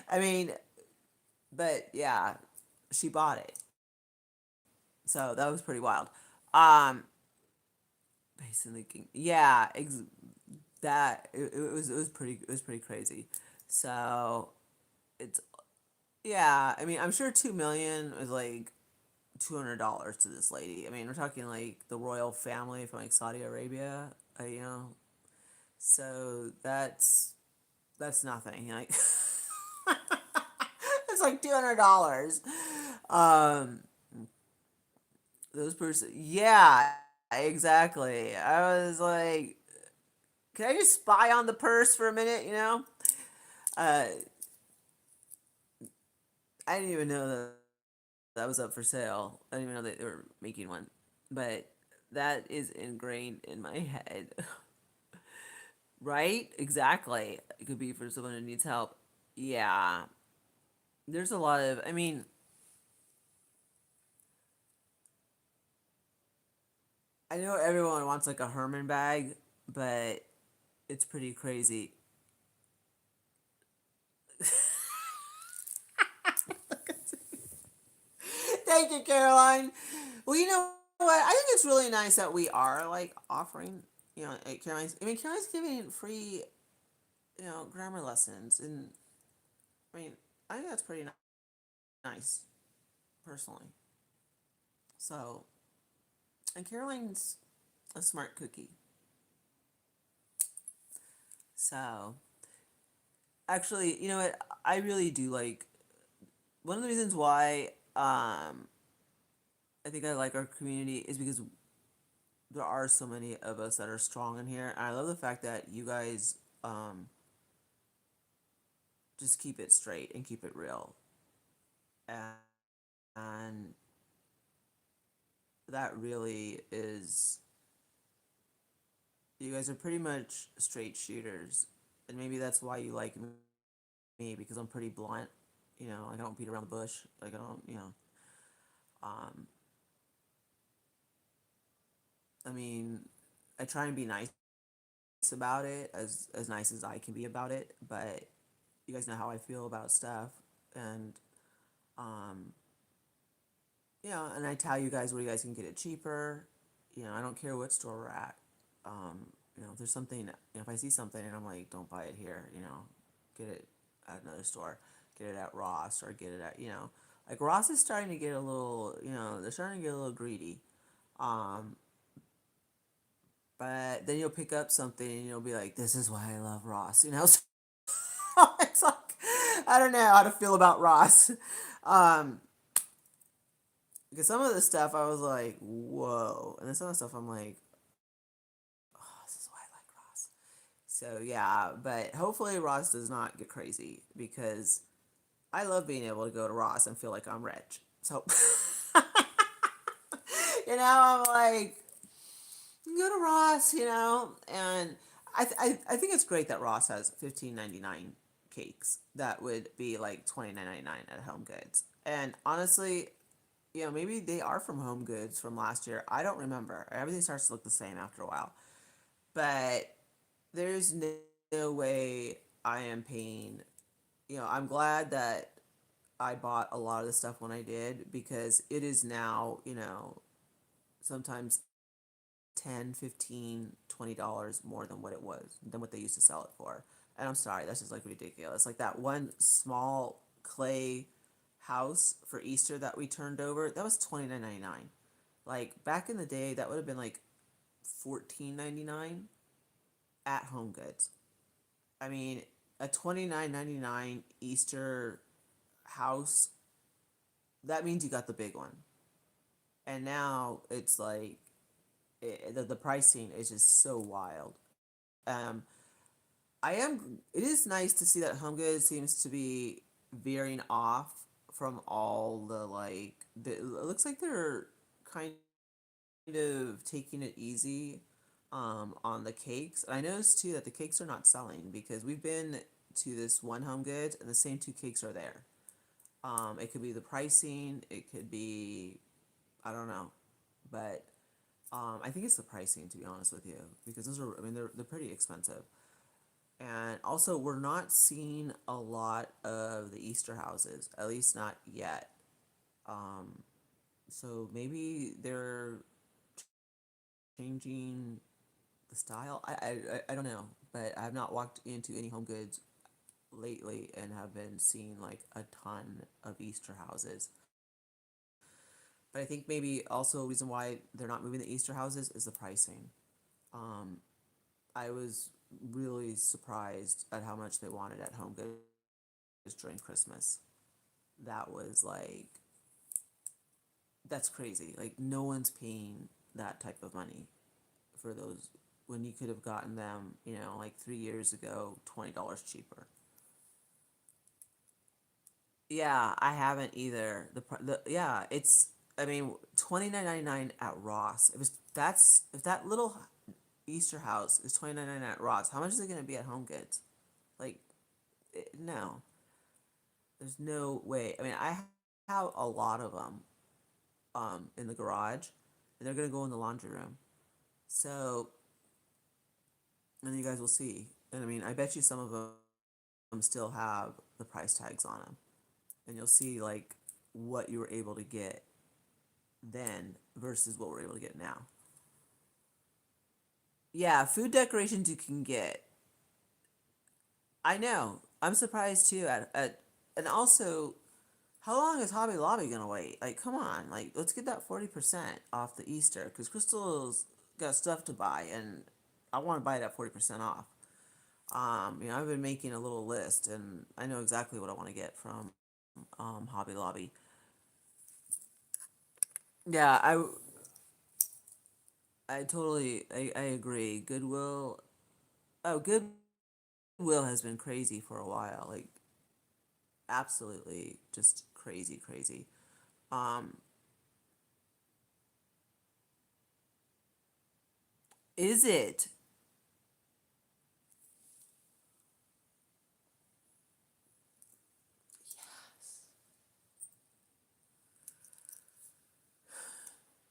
I mean, but yeah, she bought it. So that was pretty wild. Um, Basin leaking. Yeah, that it was pretty crazy. So it's yeah. I mean, I'm sure 2 million is like $200 to this lady. I mean, we're talking like the royal family from like Saudi Arabia. You know, so that's nothing. Like it's like $200. Um, those person, yeah, exactly. I was like, can I just spy on the purse for a minute? You know, uh, I didn't even know that that was up for sale. I didn't even know that they were making one, but that is ingrained in my head. Right? Exactly. It could be for someone who needs help. Yeah. There's a lot of, I mean, I know everyone wants like a Herman bag, but it's pretty crazy. Thank you, Caroline. Well, you know what? I think it's really nice that we are like offering, you know, like Caroline's. I mean, Caroline's giving free, you know, grammar lessons, and I mean, I think that's pretty nice, personally. So, and Caroline's a smart cookie. So, actually, you know what? I really do like one of the reasons why I think I like our community is because there are so many of us that are strong in here, and I love the fact that you guys just keep it straight and keep it real, and, and that really is, you guys are pretty much straight shooters, and maybe that's why you like me because I'm pretty blunt. You know, like I don't beat around the bush. Like I don't, you know. Um, I mean, I try and be nice about it, as nice as I can be about it, but you guys know how I feel about stuff, and um, you know, and I tell you guys where you guys can get it cheaper. You know, I don't care what store we're at. You know, if there's something, you know, if I see something and I'm like, don't buy it here, you know, get it at another store, get it at Ross or get it at, you know, like Ross is starting to get a little, you know, they're starting to get a little greedy. Um, but then you'll pick up something and you'll be like, this is why I love Ross, you know? So it's like, I don't know how to feel about Ross. Um, because some of the stuff I was like, whoa. And then some of the stuff I'm like, oh, this is why I like Ross. So yeah, but hopefully Ross does not get crazy because I love being able to go to Ross and feel like I'm rich. So, you know, I'm like, go to Ross, you know, and I think it's great that Ross has 15.99 cakes that would be like 29.99 at Home Goods. And honestly, you know, maybe they are from Home Goods from last year. I don't remember. Everything starts to look the same after a while. But there's no way I am paying. You know, I'm glad that I bought a lot of the stuff when I did because it is now, you know, sometimes 10, 15, $20 more than what it was, than what they used to sell it for. And I'm sorry, that's just like ridiculous. Like that one small clay house for Easter that we turned over, that was $29.99. Like back in the day, that would have been like $14.99 at Home Goods. I mean, a $29.99 Easter house, that means you got the big one. And now it's like the pricing is just so wild. Um, it is nice to see that Home Goods seems to be veering off from all the it looks like they're kind of taking it easy on the cakes. And I noticed too that the cakes are not selling because we've been to this one Home Goods and the same two cakes are there. It could be the pricing, it could be, I don't know, but I think it's the pricing to be honest with you because those are, I mean, they're pretty expensive. And also, we're not seeing a lot of the Easter houses, at least not yet. Um, so maybe they're changing the style. I don't know, but I have not walked into any Home Goods lately and have been seeing like a ton of Easter houses. But I think maybe also a reason why they're not moving the Easter houses is the pricing. Um, I was really surprised at how much they wanted at Home Goods during Christmas. That was like, that's crazy. Like, no one's paying that type of money for those when you could have gotten them, like 3 years ago, $20 cheaper. Yeah, I haven't either. Yeah, it's I mean $29.99 at Ross. If that little Easter house is $29.99 at Ross, how much is it gonna be at Home Goods? Like, no, there's no way. I mean, I have a lot of them, in the garage, and they're gonna go in the laundry room. So, and you guys will see. And I mean, I bet you some of them still have the price tags on them, and you'll see like what you were able to get then versus what we're able to get now. Yeah, food decorations you can get. I know. I'm surprised too and also how long is Hobby Lobby gonna wait? Like, come on, like let's get that 40% off the Easter because Crystal's got stuff to buy and I want to buy it at 40% off. I've been making a little list and I know exactly what I want to get from Hobby Lobby. Yeah, I agree. Goodwill has been crazy for a while. Like, absolutely just crazy, crazy. Um, is it?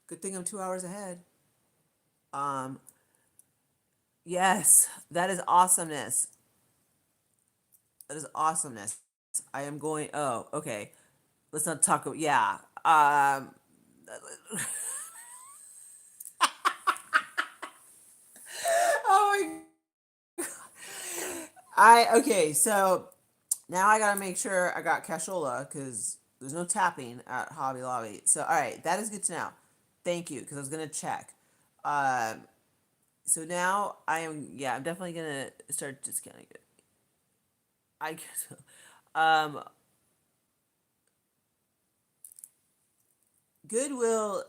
Good thing I'm 2 hours ahead. Um, yes, that is awesomeness. That is awesomeness. I am going. Oh, okay. Let's not talk. Yeah. Oh I okay. So now I gotta make sure I got cashola because there's no tapping at Hobby Lobby. So all right, that is good to know. Thank you because I was gonna check. Um, so now I am. Yeah, I'm definitely gonna start discounting it. I guess. Um, Goodwill.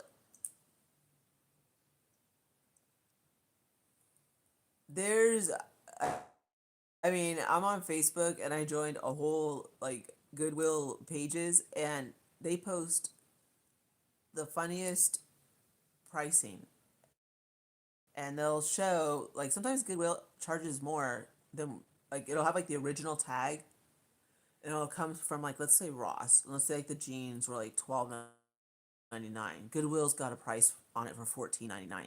There's. I mean, I'm on Facebook and I joined a whole like Goodwill pages and they post the funniest pricing and they'll show like sometimes Goodwill charges more than like it'll have like the original tag and it'll come from like let's say Ross. Let's say like the jeans were like $12.99. Goodwill's got a price on it for $14.99.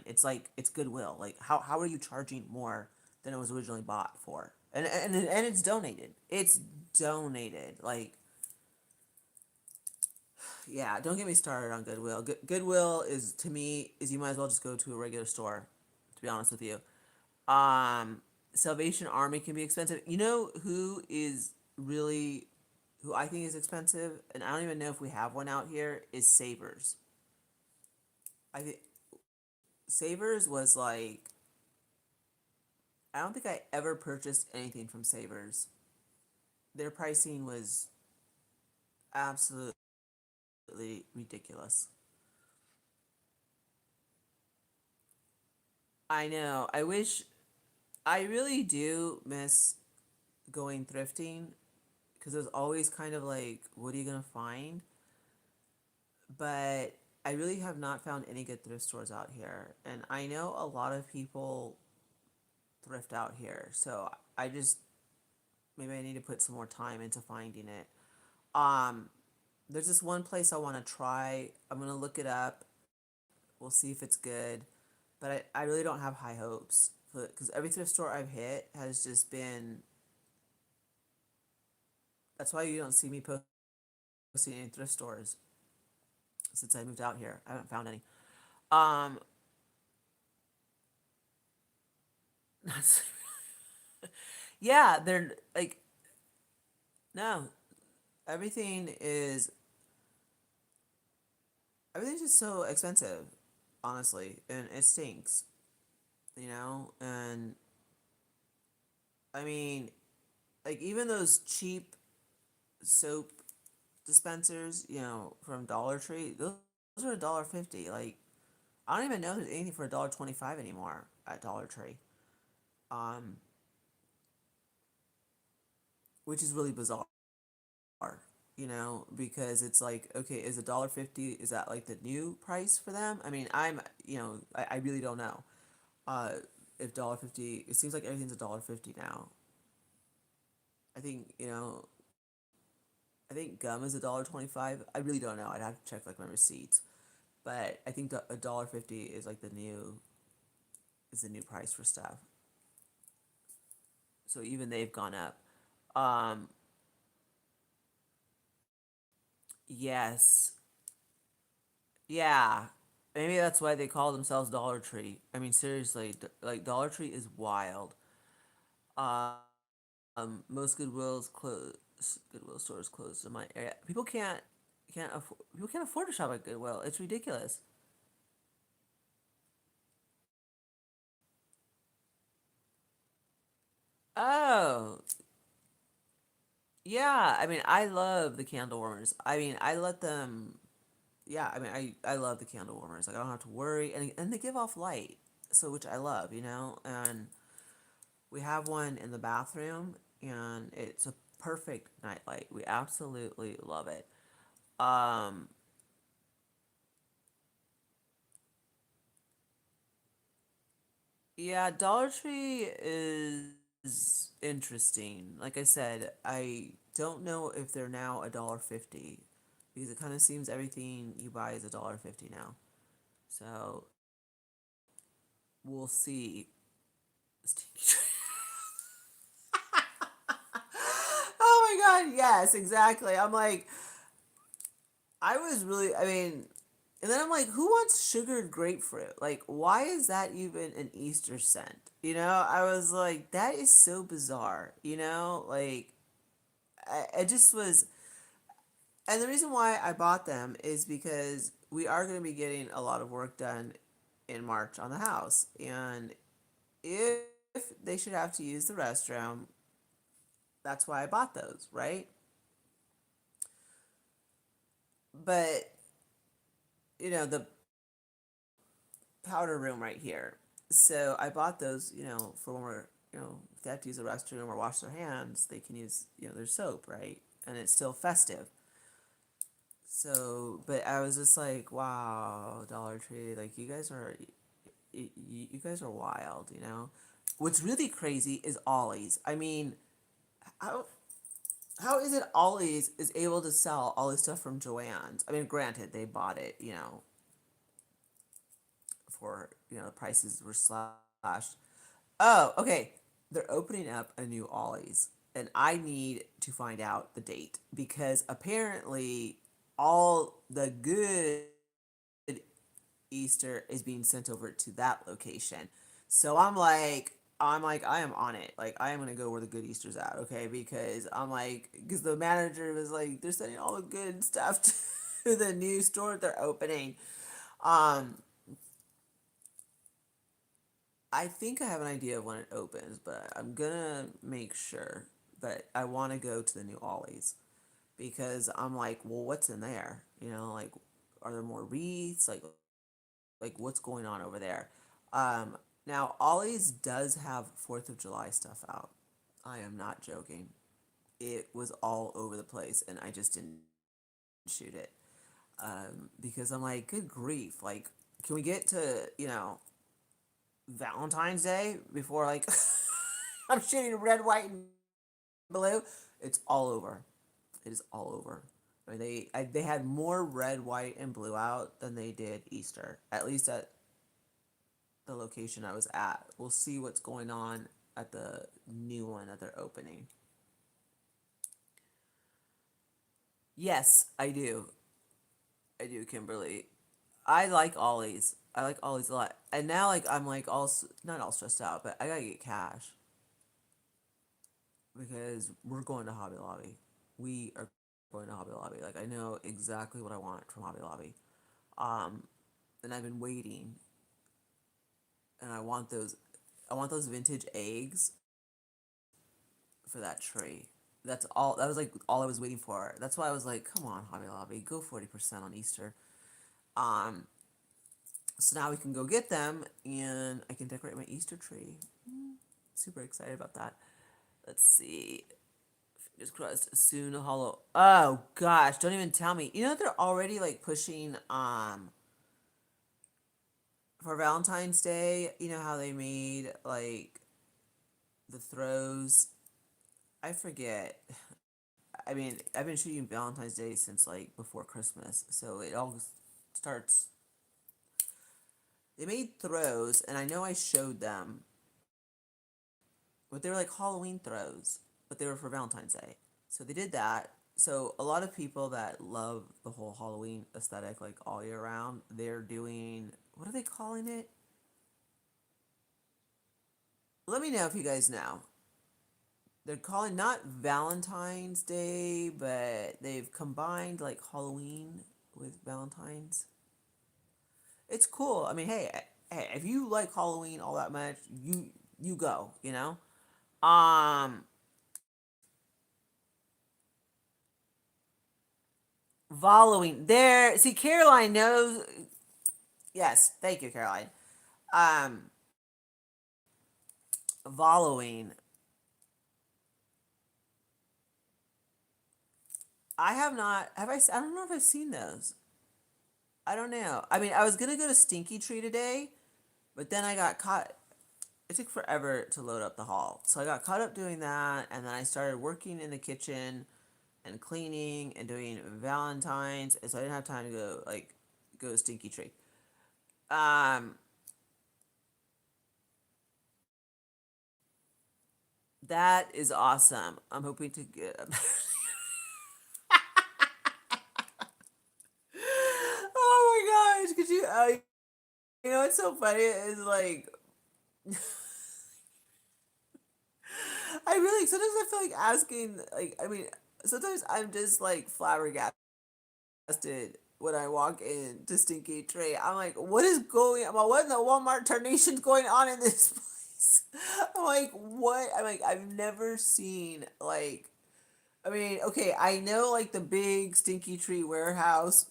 It's Goodwill. Like how are you charging more than it was originally bought for? And it's donated. It's donated. Like yeah, don't get me started on Goodwill. Goodwill is to me is you might as well just go to a regular store. To be honest with you, um, Salvation Army can be expensive. You know who I think is expensive, and I don't even know if we have one out here. Is Savers. I think Savers was like I don't think I ever purchased anything from Savers. Their pricing was absolutely ridiculous. I know. I really do miss going thrifting because it was always kind of like, what are you gonna find? But I really have not found any good thrift stores out here, and I know a lot of people thrift out here, so I just maybe I need to put some more time into finding it. Um, there's this one place I want to try. I'm gonna look it up. We'll see if it's good, but I really don't have high hopes because every thrift store I've hit has just been. That's why you don't see me posting any thrift stores since I moved out here. I haven't found any. Um, Yeah, they're like no, everything is everything's just so expensive, honestly, and it stinks, and I mean, like even those cheap soap dispensers, from Dollar Tree, those are $1.50. Like I don't even know there's anything for $1.25 anymore at Dollar Tree. Um, which is really bizarre, because it's like, okay, is $1.50, is that like the new price for them? I mean, I really don't know. Uh, if $1.50, it seems like everything's $1.50 now. I think, I think gum is $1.25. I really don't know. I'd have to check like my receipts. But I think the $1.50 is like the new price for stuff. So even they've gone up. Um, yes. Yeah. Maybe that's why they call themselves Dollar Tree. I mean, seriously, like Dollar Tree is wild. Most Goodwill stores closed in my area. People can't afford to shop at Goodwill. It's ridiculous. Oh, yeah. I mean, I love the candle warmers. I mean, I let them. Yeah, I mean, I love the candle warmers. Like I don't have to worry, and they give off light, so which I love, and we have one in the bathroom, and it's a perfect nightlight. We absolutely love it. Um, yeah, Dollar Tree is interesting. Like I said, I don't know if they're now $1.50 because it kind of seems everything you buy is $1.50 now. So we'll see. Oh my god, yes, exactly. I'm like, I mean, and then I'm like, who wants sugared grapefruit? Like, why is that even an Easter scent? I was like, that is so bizarre, Like, I just was, and the reason why I bought them is because we are going to be getting a lot of work done in March on the house. And if they should have to use the restroom, that's why I bought those, right? But, the powder room right here. So I bought those, for when we're, if they have to use the restroom or wash their hands, they can use, their soap, right? And it's still festive. So, but I was just like, wow, Dollar Tree, like you guys are wild, What's really crazy is Ollie's. I mean, how how is it Ollie's is able to sell all this stuff from Joann's? I mean, granted, they bought it, for the prices were slashed. Oh, okay. They're opening up a new Ollie's, and I need to find out the date because apparently all the good Easter is being sent over to that location. So I'm like, I am on it. Like, I am gonna go where the good Easter's at, okay? Because I'm like, because the manager was like, they're sending all the good stuff to the new store they're opening. Um, I think I have an idea of when it opens, but I'm gonna make sure. But I want to go to the new Ollie's because I'm like, well, what's in there? Like, are there more wreaths? Like what's going on over there? Now Ollie's does have Fourth of July stuff out. I am not joking. It was all over the place, and I just didn't shoot it because I'm like, good grief! Like, can we get to Valentine's Day before like I'm shooting red, white, and blue? It's all over. It is all over. I mean, they had more red, white, and blue out than they did Easter. At least at the location I was at. We'll see what's going on at the new one that they're opening. Yes, I do. I do, Kimberly. I like Ollie's. I like Ollie's a lot. And now like I'm like not all stressed out, but I gotta get cash because we're going to Hobby Lobby. We are going to Hobby Lobby. Like I know exactly what I want from Hobby Lobby. Um, and I've been waiting, and I want those vintage eggs for that tree. That's all. That was like all I was waiting for. That's why I was like, come on, Hobby Lobby, go 40% on Easter. Um, so now we can go get them, and I can decorate my Easter tree. Super excited about that. Let's see. Just crossed soon hollow. Oh gosh, don't even tell me. You know they're already like pushing for Valentine's Day. You know how they made like the throws. I forget. I mean, I've been shooting Valentine's Day since like before Christmas, so it all starts. They made throws, and I know I showed them, but they were like Halloween throws, but they were for Valentine's Day. So they did that. So a lot of people that love the whole Halloween aesthetic, like all year round, they're doing what are they calling it? Let me know if you guys know. They're calling not Valentine's Day, but they've combined like Halloween with Valentine's. It's cool. I mean, hey, if you like Halloween all that much, you go. You know. Um, Following there. See, Caroline knows. Yes, thank you, Caroline. Um, Following. I have not. Have I? I don't know if I've seen those. I don't know. I mean, I was gonna go to Stinky Tree today, but then I got caught. It took forever to load up the haul, so I got caught up doing that, and then I started working in the kitchen and cleaning and doing Valentine's, and so I didn't have time to go to Stinky Tree. Um, that is awesome. I'm hoping to get. Oh my gosh! Could you? You know what's so funny is like I really sometimes I feel like asking like I mean sometimes I'm just like flabbergasted when I walk in to Stinky Tree. I'm like, what is going on? What in the Walmart tarnation's going on in this place? I'm like, what? I'm like, I've never seen like I mean, okay, I know like the big Stinky Tree warehouse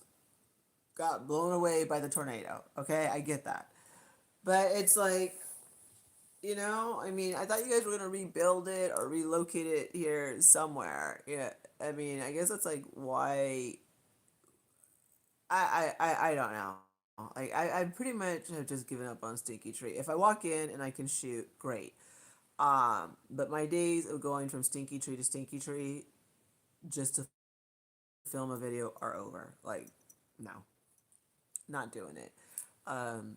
got blown away by the tornado. Okay, I get that. But it's like I mean, I thought you guys were gonna rebuild it or relocate it here somewhere. Yeah, I mean, I guess that's like why I don't know. Like I pretty much have just given up on Stinky Tree. If I walk in and I can shoot, great. But my days of going from Stinky Tree to Stinky Tree just to film a video are over. Like, no, not doing it. Um,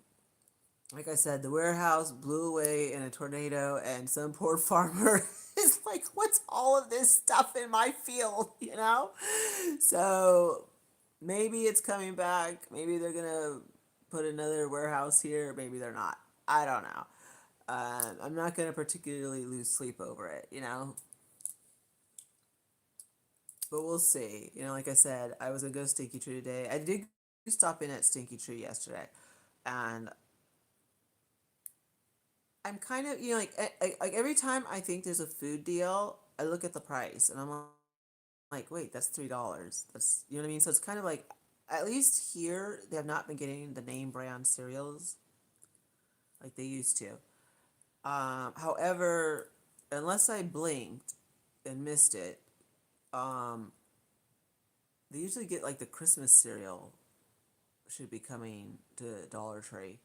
like I said, the warehouse blew away in a tornado, and some poor farmer is like, "What's all of this stuff in my field?" So maybe it's coming back. Maybe they're gonna put another warehouse here. Maybe they're not. I don't know. I'm not gonna particularly lose sleep over it. But we'll see. Like I said, I was gonna go to Stinky Tree today. I did stop in at Stinky Tree yesterday, and I'm kind of like every time I think there's a food deal, I look at the price and I'm like, wait, that's $3. That's what I mean. So it's kind of like at least here they have not been getting the name brand cereals like they used to. However, unless I blinked and missed it, um, they usually get like the Christmas cereal should be coming to Dollar Tree.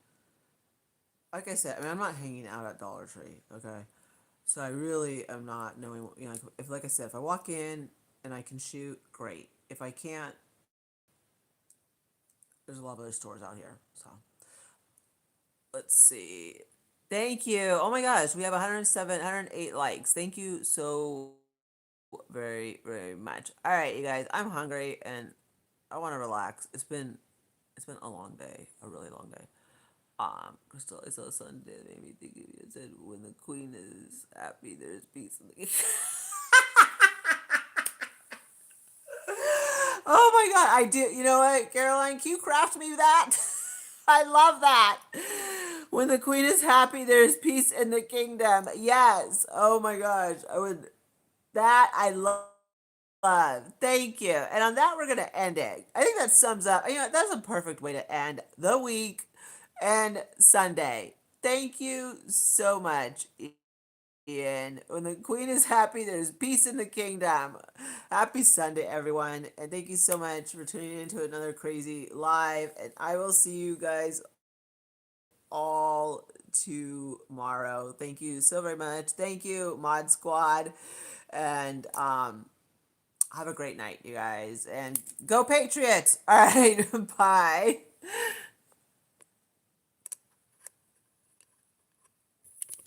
Like I said, I mean I'm not hanging out at Dollar Tree, okay? So I really am not knowing, if like I said, if I walk in and I can shoot, great. If I can't, there's a lot of other stores out here. So let's see. Thank you. Oh my gosh, we have 107, 108 likes. Thank you so very, very much. All right, you guys, I'm hungry and I want to relax. It's been a long day, a really long day. Crystal, I saw something that made me think of you. It said, when the queen is happy, there's peace in the Oh my god, I do. You know what, Caroline? Can you craft me that? I love that. When the queen is happy, there's peace in the kingdom. Yes. Oh my gosh. I would. That I love. Thank you. And on that, we're gonna end it. I think that sums up. You know, that's a perfect way to end the week and Sunday. Thank you so much, Ian. When the queen is happy, there's peace in the kingdom. Happy Sunday, everyone. And thank you so much for tuning into another crazy live. And I will see you guys all tomorrow. Thank you so very much. Thank you, Mod Squad. And have a great night, you guys. And go Patriots. All right. Bye.